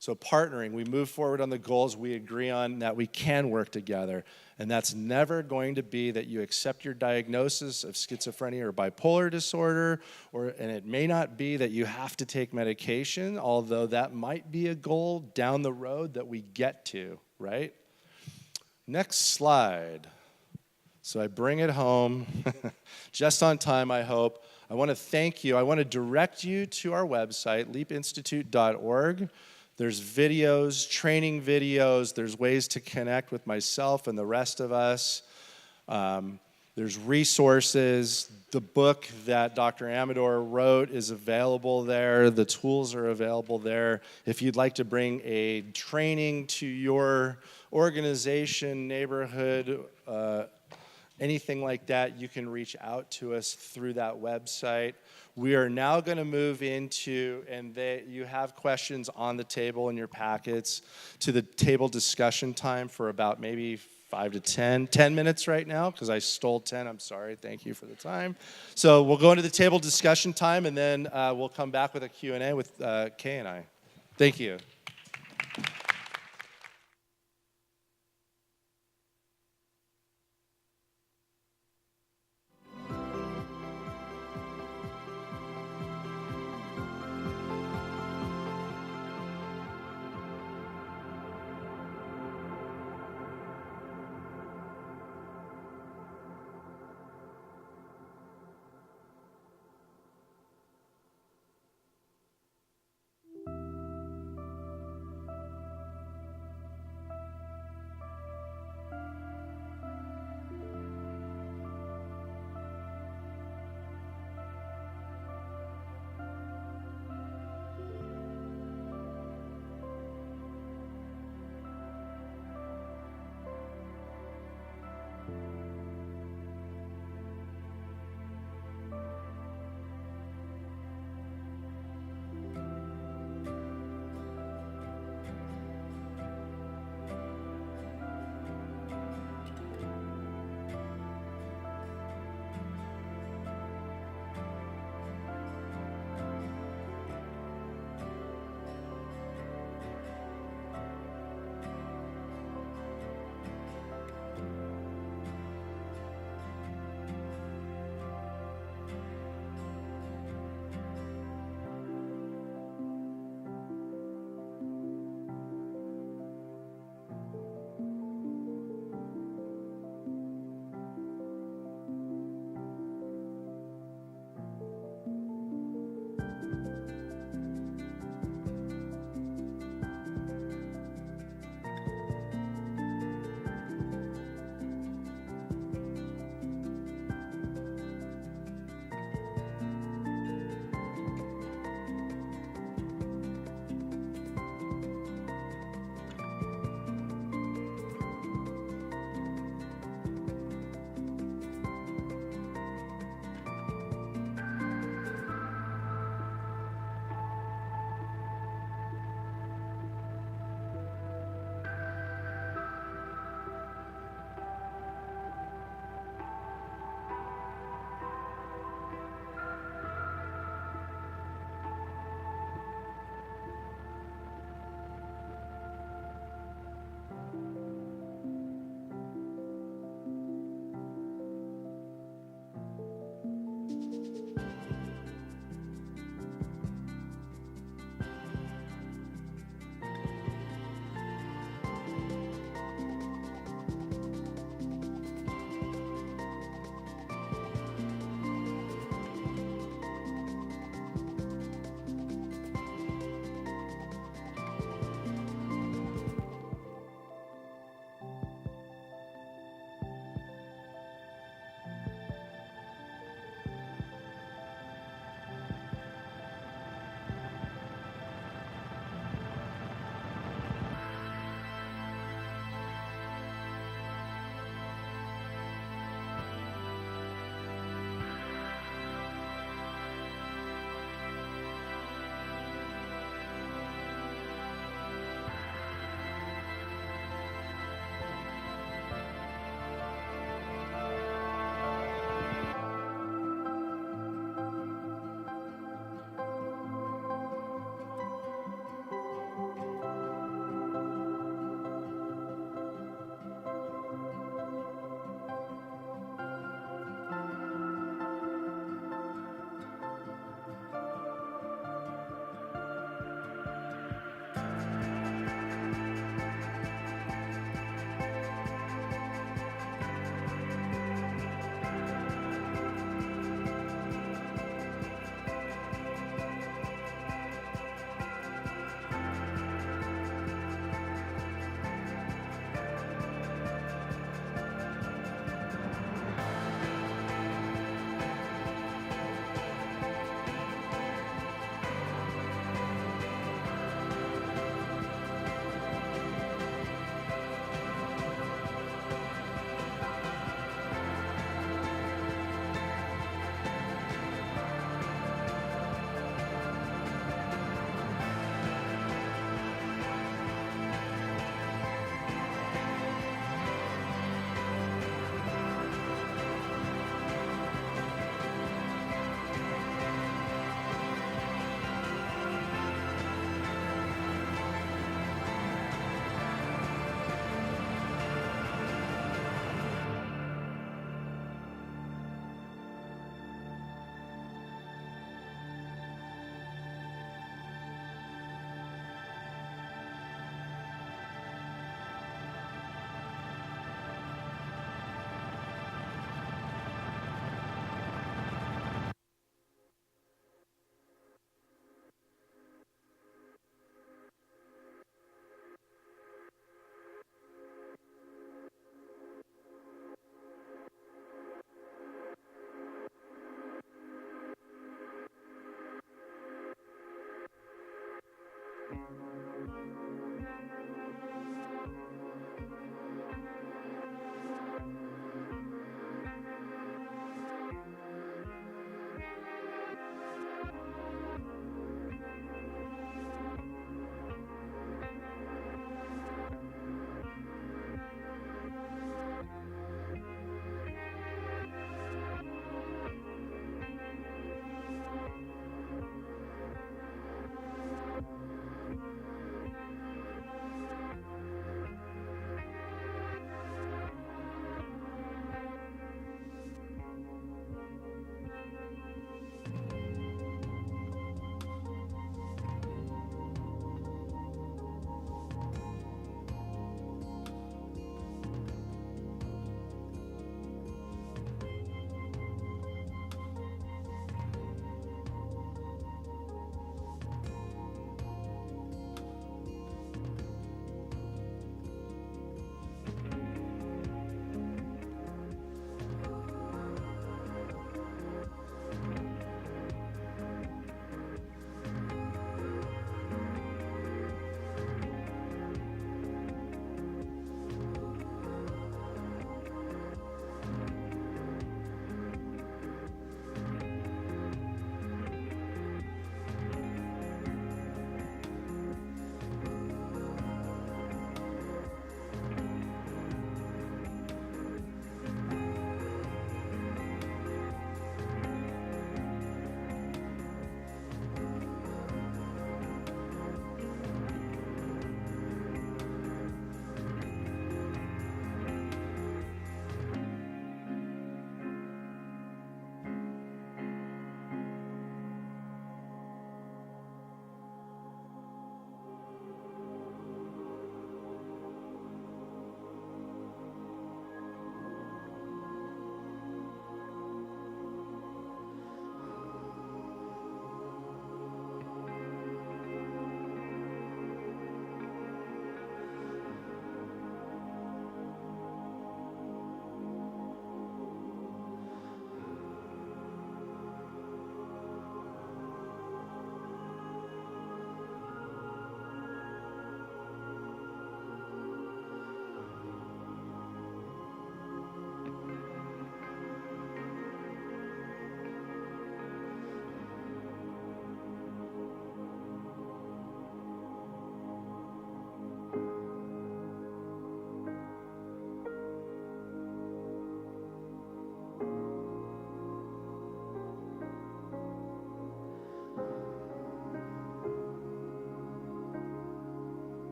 So partnering, we move forward on the goals, we agree on that we can work together. And that's never going to be that you accept your diagnosis of schizophrenia or bipolar disorder, and it may not be that you have to take medication, although that might be a goal down the road that we get to, right? Next slide. So I bring it home, just on time, I hope. I want to thank you. I want to direct you to our website, leapinstitute.org. There's videos, training videos. There's ways to connect with myself and the rest of us. There's resources. The book that Dr. Amador wrote is available there. The tools are available there. If you'd like to bring a training to your organization, neighborhood, anything like that, you can reach out to us through that website. We are now going to move into, and you have questions on the table in your packets, to the table discussion time for about maybe 5 to 10 minutes right now, because I stole 10. I'm sorry. Thank you for the time. So we'll go into the table discussion time, and then we'll come back with a Q&A with Kay and I. Thank you.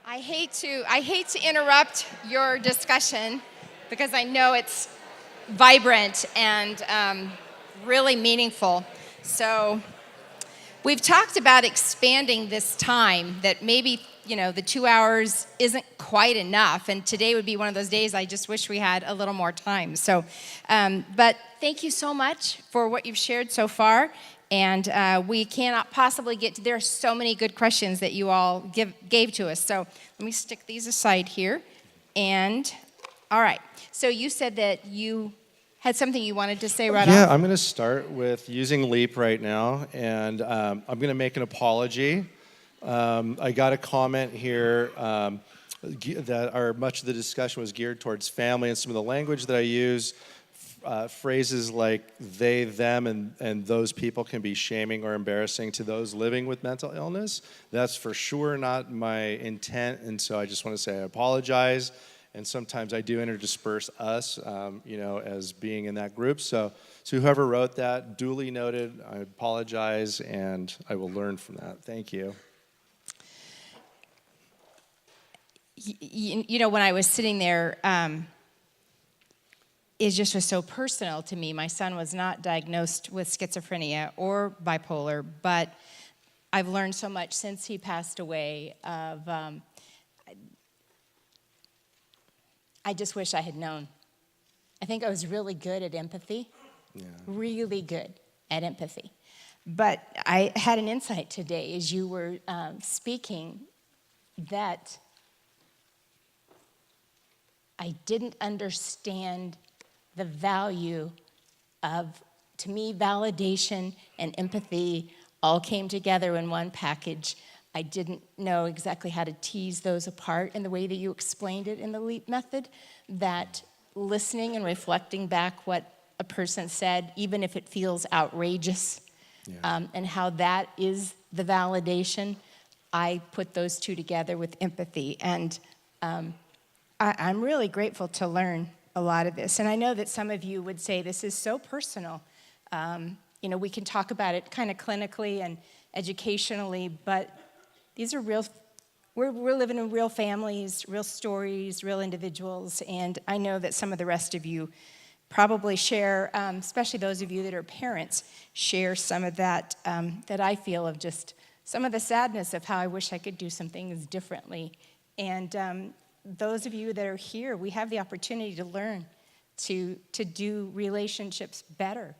I hate to interrupt your discussion because I know it's vibrant and really meaningful. So we've talked about expanding this time, that maybe, the 2 hours isn't quite enough. And today would be one of those days I just wish we had a little more time. So, but thank you so much for what you've shared so far. And we cannot possibly there are so many good questions that you all gave to us. So let me stick these aside here. And, all right. So you said that you had something you wanted to say right off? Yeah, I'm going to start with using LEAP right now, and I'm going to make an apology. I got a comment here that much of the discussion was geared towards family, and some of the language that I use, phrases like they, them, and those people can be shaming or embarrassing to those living with mental illness. That's for sure not my intent, and so I just want to say I apologize. And sometimes I do intersperse us, as being in that group. So whoever wrote that, duly noted, I apologize, and I will learn from that. Thank you. When I was sitting there, it just was so personal to me. My son was not diagnosed with schizophrenia or bipolar, but I've learned so much since he passed away of... I just wish I had known. I think I was really good at empathy, really good at empathy. But I had an insight today as you were speaking that I didn't understand the value of, to me, validation and empathy all came together in one package. I didn't know exactly how to tease those apart in the way that you explained it in the LEAP method, that listening and reflecting back what a person said, even if it feels outrageous, and how that is the validation. I put those two together with empathy, and I'm really grateful to learn a lot of this. And I know that some of you would say this is so personal. We can talk about it kind of clinically and educationally, but these are real, we're living in real families, real stories, real individuals, and I know that some of the rest of you probably share, especially those of you that are parents, share some of that that I feel of just some of the sadness of how I wish I could do some things differently. And those of you that are here, we have the opportunity to learn to do relationships better,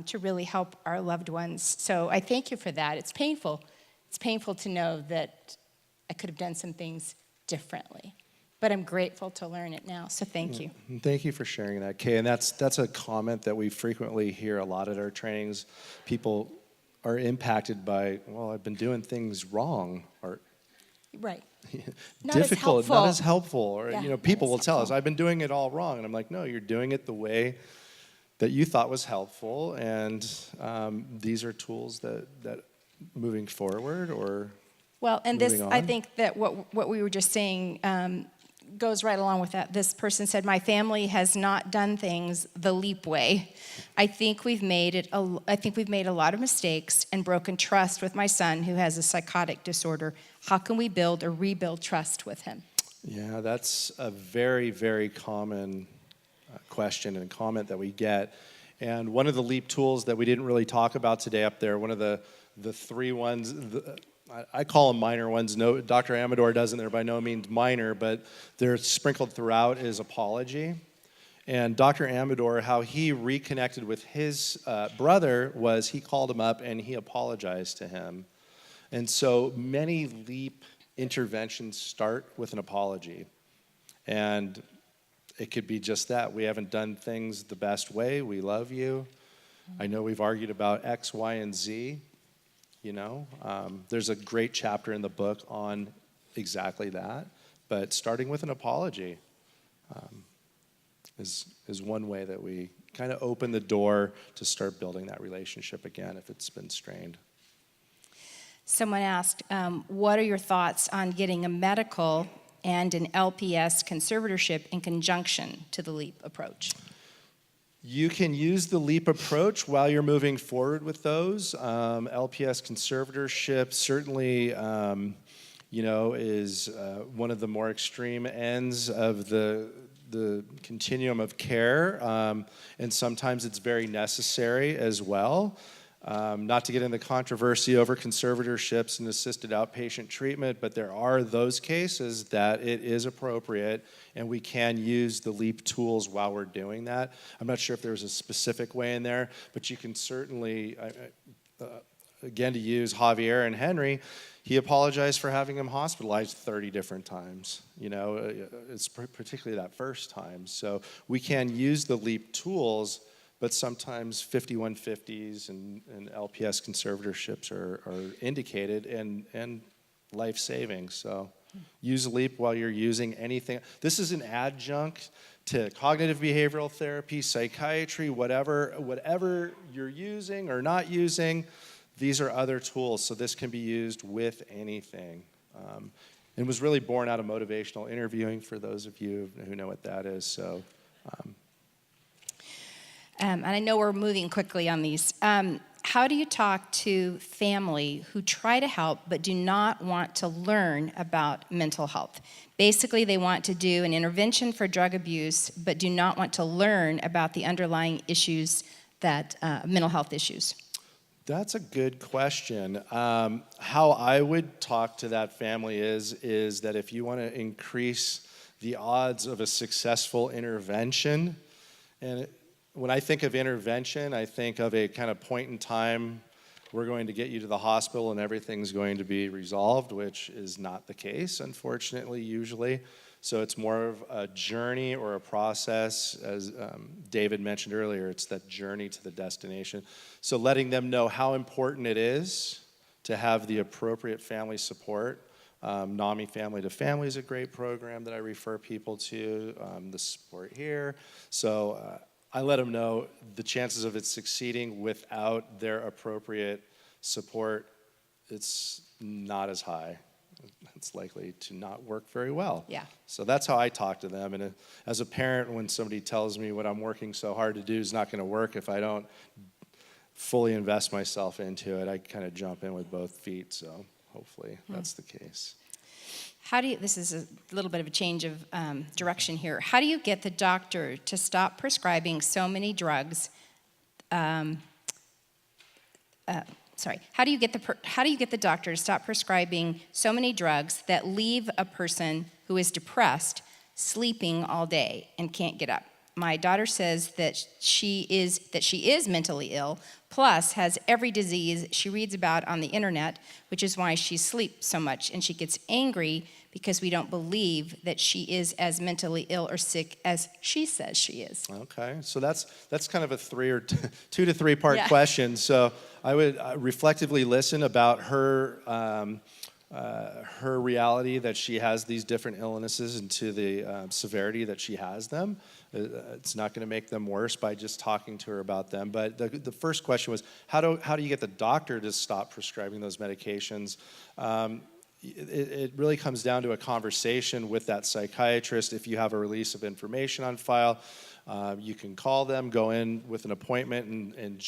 to really help our loved ones. So I thank you for that. It's painful. It's painful to know that I could have done some things differently, but I'm grateful to learn it now, so thank you. Thank you for sharing that, Kay. And that's a comment that we frequently hear a lot at our trainings. People are impacted by, well, I've been doing things wrong, or Right. difficult, not as helpful, or Yeah, people not will as tell us, helpful. I've been doing it all wrong, and I'm like, no, you're doing it the way that you thought was helpful, and these are tools that moving forward or Well, and this, moving I on? think that what we were just saying goes right along with that. This person said, my family has not done things the LEAP way. I think we've made a lot of mistakes and broken trust with my son who has a psychotic disorder. How can we build or rebuild trust with him? Yeah, that's a very, very common question and comment that we get. And one of the LEAP tools that we didn't really talk about today up there, one of the three ones, I call them minor ones. No, Dr. Amador doesn't. They're by no means minor, but they're sprinkled throughout is apology. And Dr. Amador, how he reconnected with his brother was he called him up and he apologized to him. And so many LEAP interventions start with an apology. And it could be just that. We haven't done things the best way. We love you. I know we've argued about X, Y, and Z. There's a great chapter in the book on exactly that. But starting with an apology is one way that we kind of open the door to start building that relationship again if it's been strained. Someone asked, what are your thoughts on getting a medical and an LPS conservatorship in conjunction to the LEAP approach? You can use the LEAP approach while you're moving forward with those. LPS conservatorship certainly, is one of the more extreme ends of the continuum of care, and sometimes it's very necessary as well. Not to get into controversy over conservatorships and assisted outpatient treatment, but there are those cases that it is appropriate and we can use the LEAP tools while we're doing that. I'm not sure if there's a specific way in there, but you can certainly, again, to use Javier and Henry, he apologized for having him hospitalized 30 different times. You know, it's particularly that first time. So we can use the LEAP tools, but sometimes 5150s and LPS conservatorships are indicated and life-saving. So use LEAP while you're using anything. This is an adjunct to cognitive behavioral therapy, psychiatry, whatever you're using or not using. These are other tools, so this can be used with anything. It was really born out of motivational interviewing for those of you who know what that is. So. And I know we're moving quickly on these. How do you talk to family who try to help but do not want to learn about mental health? Basically, they want to do an intervention for drug abuse but do not want to learn about the underlying issues that mental health issues. That's a good question. How I would talk to that family is that if you want to increase the odds of a successful intervention, and when I think of intervention, I think of a kind of point in time, we're going to get you to the hospital and everything's going to be resolved, which is not the case, unfortunately, usually. So it's more of a journey or a process, as David mentioned earlier, it's that journey to the destination. So letting them know how important it is to have the appropriate family support. NAMI Family to Family is a great program that I refer people to, the support here. So I let them know the chances of it succeeding without their appropriate support, it's not as high. It's likely to not work very well. Yeah. So that's how I talk to them. And as a parent, when somebody tells me what I'm working so hard to do is not going to work if I don't fully invest myself into it, I kind of jump in with both feet. So hopefully that's the case. How do you, this is a little bit of a change of direction here. How do you get the doctor to stop prescribing so many drugs? How do you get the doctor to stop prescribing so many drugs that leave a person who is depressed sleeping all day and can't get up? My daughter says that she is mentally ill, plus has every disease she reads about on the internet, which is why she sleeps so much, and she gets angry because we don't believe that she is as mentally ill or sick as she says she is. Okay, so that's kind of a 2 to 3 part Yeah. question. So I would reflectively listen about her reality that she has these different illnesses and to the severity that she has them. It's not going to make them worse by just talking to her about them. But the first question was, how do you get the doctor to stop prescribing those medications? It really comes down to a conversation with that psychiatrist. If you have a release of information on file, you can call them, go in with an appointment, and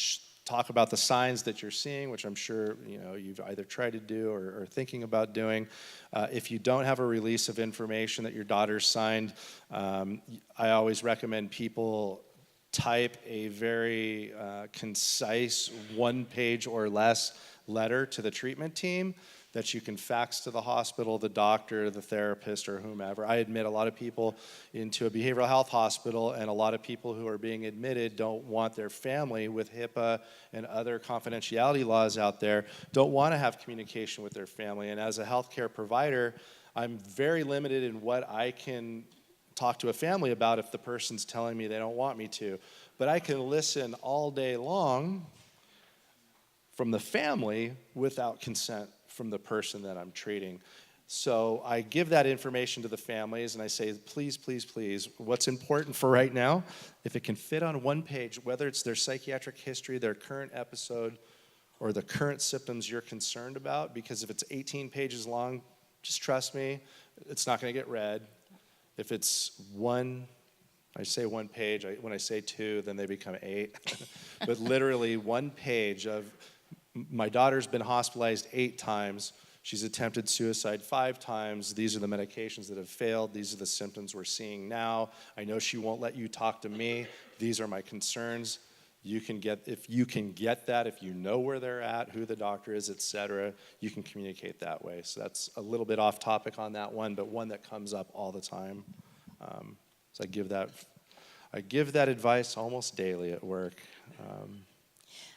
talk about the signs that you're seeing, which I'm sure you've either tried to do or thinking about doing. If you don't have a release of information that your daughter's signed, I always recommend people type a very concise 1-page or less letter to the treatment team that you can fax to the hospital, the doctor, the therapist, or whomever. I admit a lot of people into a behavioral health hospital, and a lot of people who are being admitted don't want their family, with HIPAA and other confidentiality laws out there, don't want to have communication with their family. And as a healthcare provider, I'm very limited in what I can talk to a family about if the person's telling me they don't want me to. But I can listen all day long from the family without consent from the person that I'm treating. So I give that information to the families and I say, please, please, please, what's important for right now, if it can fit on 1 page, whether it's their psychiatric history, their current episode, or the current symptoms you're concerned about, because if it's 18 pages long, just trust me, it's not going to get read. If it's I say 1 page, when I say 2, then they become 8. But literally 1 page of, my daughter's been hospitalized 8 times. She's attempted suicide 5 times. These are the medications that have failed. These are the symptoms we're seeing now. I know she won't let you talk to me. These are my concerns. if you can get that, if you know where they're at, who the doctor is, et cetera, you can communicate that way. So that's a little bit off topic on that one, but one that comes up all the time. So I give that advice almost daily at work.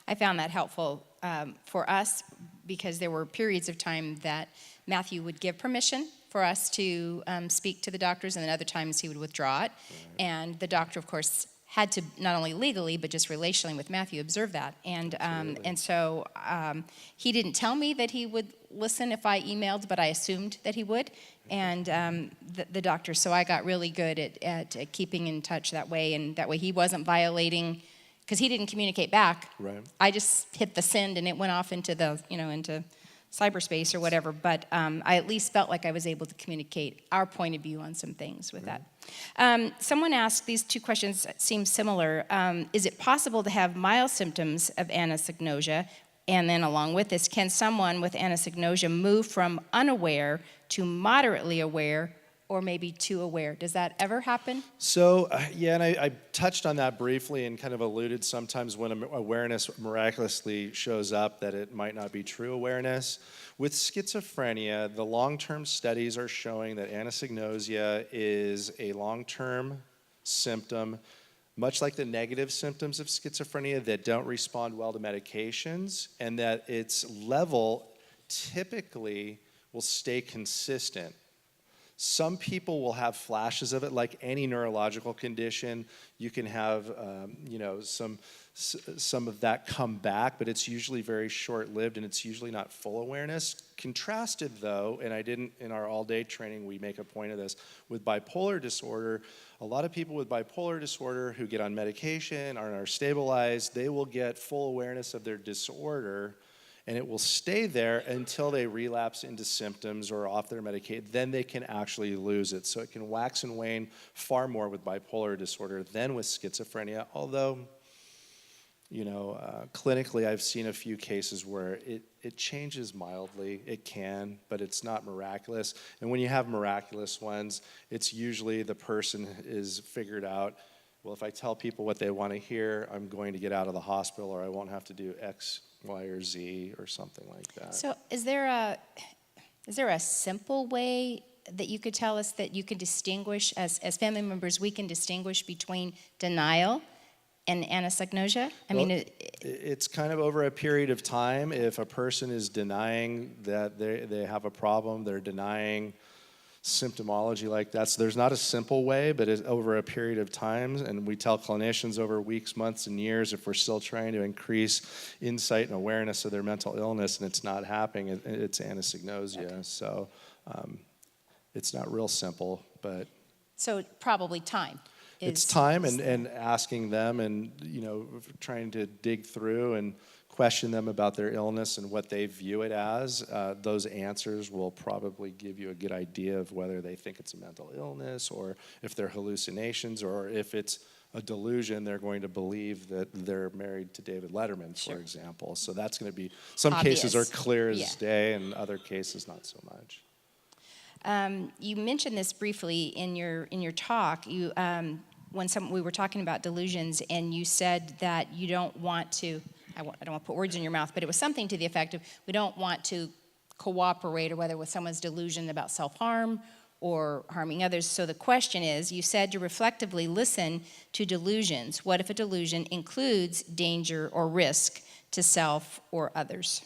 I found that helpful for us because there were periods of time that Matthew would give permission for us to speak to the doctors, and then other times he would withdraw it. Right. And the doctor, of course, had to not only legally but just relationally with Matthew observe that. And so he didn't tell me that he would listen if I emailed, but I assumed that he would. And the doctor, so I got really good at keeping in touch that way, and that way he wasn't violating, because he didn't communicate back. Right. I just hit the send and it went off into into cyberspace or whatever, but I at least felt like I was able to communicate our point of view on some things with that. Someone asked, these two questions seem similar. Is it possible to have mild symptoms of anosognosia? And then along with this, can someone with anosognosia move from unaware to moderately aware, or maybe too aware? Does that ever happen? So, yeah, and I touched on that briefly and kind of alluded sometimes when awareness miraculously shows up that it might not be true awareness. With schizophrenia, the long-term studies are showing that anosognosia is a long-term symptom, much like the negative symptoms of schizophrenia that don't respond well to medications, and that its level typically will stay consistent. Some people will have flashes of it, like any neurological condition. You can have, some of that come back, but it's usually very short-lived, and it's usually not full awareness. Contrasted, though, and I didn't, in our all-day training, we make a point of this, with bipolar disorder, a lot of people with bipolar disorder who get on medication, are stabilized, they will get full awareness of their disorder, and it will stay there until they relapse into symptoms or off their medication. Then they can actually lose it. So it can wax and wane far more with bipolar disorder than with schizophrenia, although, clinically I've seen a few cases where it changes mildly. It can, but it's not miraculous. And when you have miraculous ones, it's usually the person is figured out, well, if I tell people what they want to hear, I'm going to get out of the hospital, or I won't have to do X, Y, or Z, or something like that. So is there a simple way that you could tell us that you can distinguish, as family members, we can distinguish between denial and anosognosia? It's kind of over a period of time. If a person is denying that they have a problem, they're denying symptomology like that. So there's not a simple way, but it's over a period of time, and we tell clinicians over weeks, months, and years, if we're still trying to increase insight and awareness of their mental illness and it's not happening, it's anosognosia. Okay. So it's not real simple, but... So probably time. It's time and asking them and, trying to dig through and question them about their illness and what they view it as. Those answers will probably give you a good idea of whether they think it's a mental illness, or if they're hallucinations, or if it's a delusion, they're going to believe that they're married to David Letterman, for example. So that's going to be, some obvious. cases are clear as day, and other cases not so much. You mentioned this briefly in your talk. You when we were talking about delusions, and you said that you don't want to, I don't want to put words in your mouth, but it was something to the effect of, we don't want to cooperate, or whether with someone's delusion about self-harm or harming others. So the question is, you said to reflectively listen to delusions. What if a delusion includes danger or risk to self or others?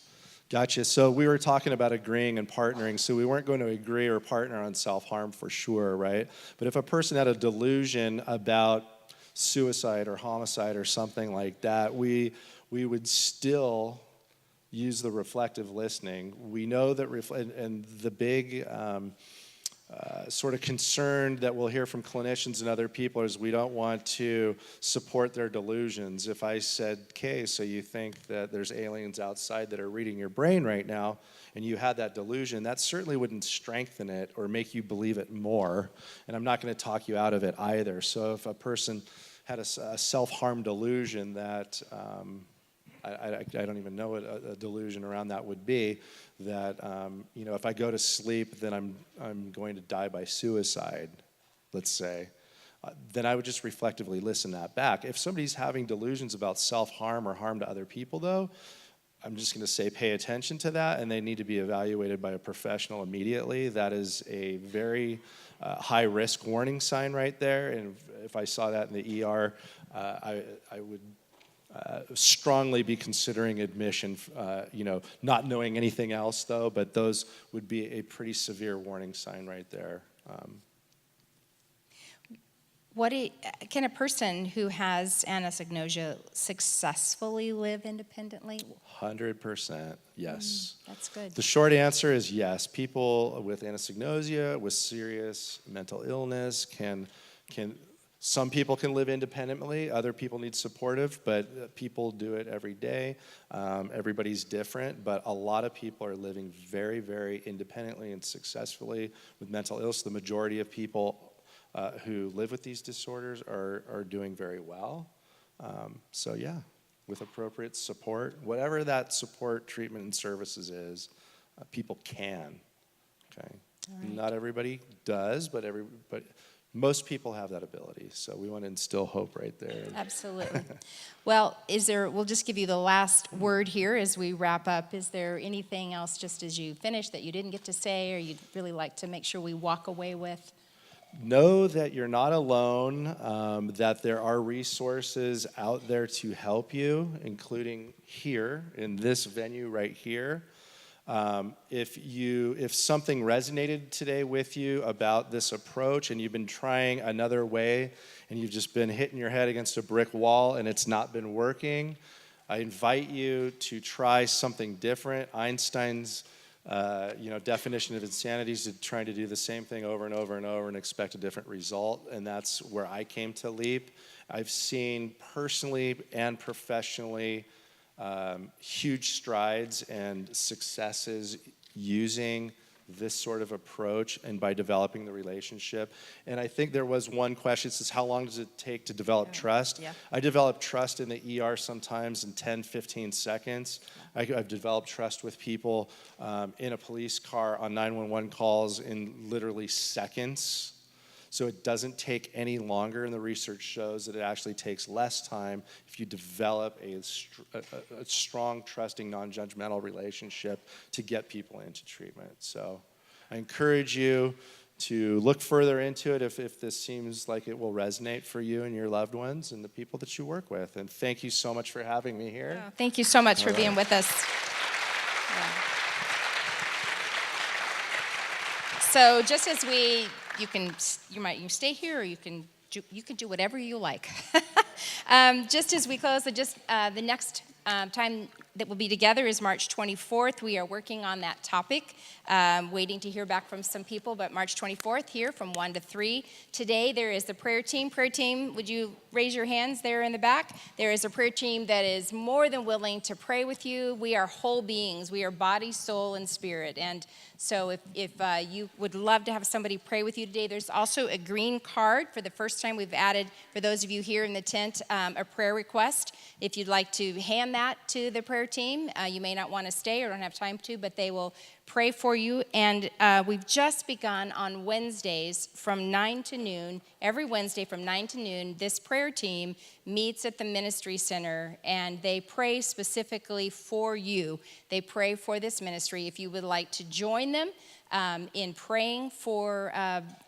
Gotcha. So we were talking about agreeing and partnering. So we weren't going to agree or partner on self-harm for sure, right? But if a person had a delusion about suicide or homicide or something like that, we would still use the reflective listening. We know that, and the big sort of concern that we'll hear from clinicians and other people is we don't want to support their delusions. If I said, okay, so you think that there's aliens outside that are reading your brain right now, and you had that delusion, that certainly wouldn't strengthen it or make you believe it more. And I'm not going to talk you out of it either. So if a person had a self-harm delusion that, I don't even know what a delusion around that would be, that if I go to sleep, then I'm going to die by suicide, let's say. then I would just reflectively listen that back. If somebody's having delusions about self-harm or harm to other people, though, I'm just going to say pay attention to that, and they need to be evaluated by a professional immediately. That is a very high-risk warning sign right there, and if I saw that in the ER, I would strongly be considering admission, not knowing anything else, though, but those would be a pretty severe warning sign right there. Can a person who has anosognosia successfully live independently? 100%, yes. That's good. The short answer is yes. People with anosognosia, with serious mental illness, some people can live independently, other people need supportive, but people do it every day. Everybody's different, but a lot of people are living very, very independently and successfully with mental illness. The majority of people who live with these disorders are doing very well. So yeah, with appropriate support, whatever that support, treatment, and services is, people can. Okay, right. Not everybody does, but most people have that ability. So we want to instill hope right there. Absolutely. Well, we'll just give you the last word here as we wrap up. Is there anything else, just as you finish, that you didn't get to say, or you'd really like to make sure we walk away with? Know that you're not alone, that there are resources out there to help you, including here in this venue right here. If something resonated today with you about this approach and you've been trying another way and you've just been hitting your head against a brick wall and it's not been working, I invite you to try something different. Einstein's definition of insanity is trying to do the same thing over and over and over and expect a different result, and that's where I came to LEAP. I've seen personally and professionally huge strides and successes using this sort of approach and by developing the relationship. And I think there was one question, it says, how long does it take to develop trust? Yeah. I develop trust in the ER sometimes in 10, 15 seconds. I've developed trust with people in a police car on 911 calls in literally seconds. So it doesn't take any longer, and the research shows that it actually takes less time if you develop a strong, trusting, non-judgmental relationship to get people into treatment. So I encourage you to look further into it if this seems like it will resonate for you and your loved ones and the people that you work with. And thank you so much for having me here. Yeah. Thank you so much for being with us. Yeah. So just as you can stay here, or you can do whatever you like. Just as we close, the next time that we'll be together is March 24th. We are working on that topic, waiting to hear back from some people, but March 24th here from 1 to 3. Today there is the prayer team. Prayer team, would you raise your hands there in the back? There is a prayer team that is more than willing to pray with you. We are whole beings. We are body, soul, and spirit. And so if you would love to have somebody pray with you today, there's also a green card. For the first time, we've added, for those of you here in the tent, a prayer request. If you'd like to hand that to the prayer team, you may not want to stay or don't have time to, but they will pray for you. And we've just begun on Wednesdays from 9 to noon. Every Wednesday from 9 to noon, this prayer team meets at the ministry center, and they pray specifically for you. They pray for this ministry. If you would like to join them in praying for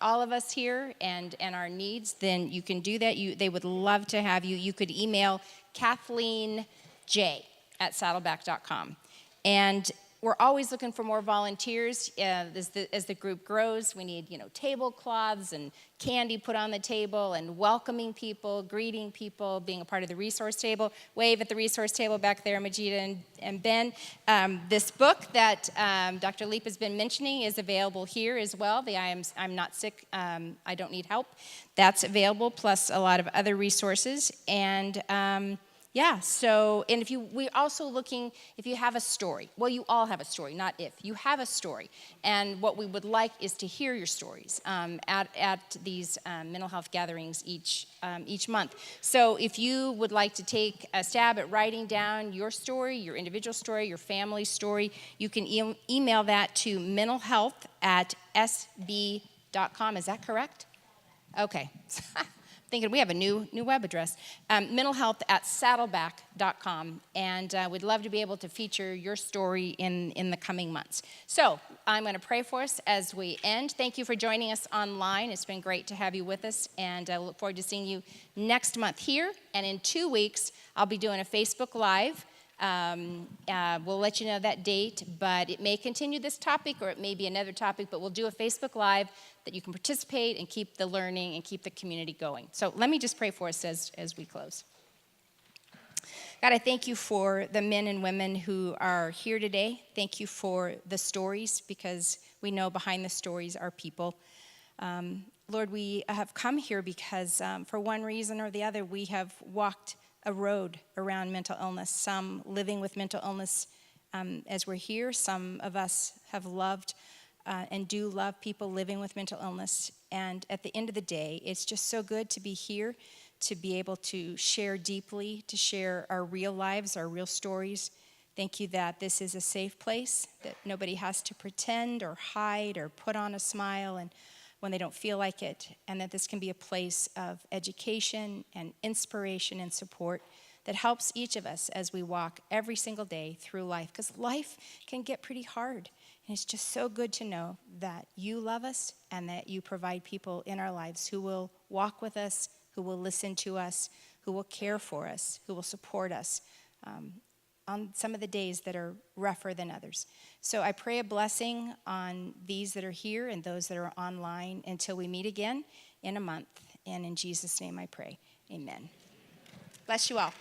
all of us here and our needs, then you can do that. They would love to have you. You could email Kathleen J. at saddleback.com. And we're always looking for more volunteers as the group grows. We need, tablecloths and candy put on the table and welcoming people, greeting people, being a part of the resource table. Wave at the resource table back there, Majida and Ben. This book that Dr. Leap has been mentioning is available here as well. The I'm Not Sick, I Don't Need Help. That's available, plus a lot of other resources. And and if you have a story, well, you all have a story, not if. You have a story, and what we would like is to hear your stories at these mental health gatherings each month. So if you would like to take a stab at writing down your story, your individual story, your family story, you can email that to mentalhealth@sb.com. Is that correct? Okay. thinking we have a new web address, mentalhealth@saddleback.com, and we'd love to be able to feature your story in the coming months. So I'm going to pray for us as we end. Thank you for joining us online. It's been great to have you with us, and I look forward to seeing you next month here. And in 2 weeks, I'll be doing a Facebook Live. We'll let you know that date, but it may continue this topic or it may be another topic, but we'll do a Facebook Live that you can participate and keep the learning and keep the community going. So let me just pray for us as we close. God, I thank you for the men and women who are here today. Thank you for the stories, because we know behind the stories are people. Lord, we have come here because for one reason or the other, we have walked a road around mental illness, some living with mental illness as we're here. Some of us have loved and do love people living with mental illness. And at the end of the day, it's just so good to be here, to be able to share deeply, to share our real lives, our real stories. Thank you that this is a safe place, that nobody has to pretend or hide or put on a smile and when they don't feel like it, and that this can be a place of education and inspiration and support that helps each of us as we walk every single day through life, because life can get pretty hard. And it's just so good to know that you love us and that you provide people in our lives who will walk with us, who will listen to us, who will care for us, who will support us on some of the days that are rougher than others. So I pray a blessing on these that are here and those that are online until we meet again in a month. And in Jesus' name I pray. Amen. Bless you all.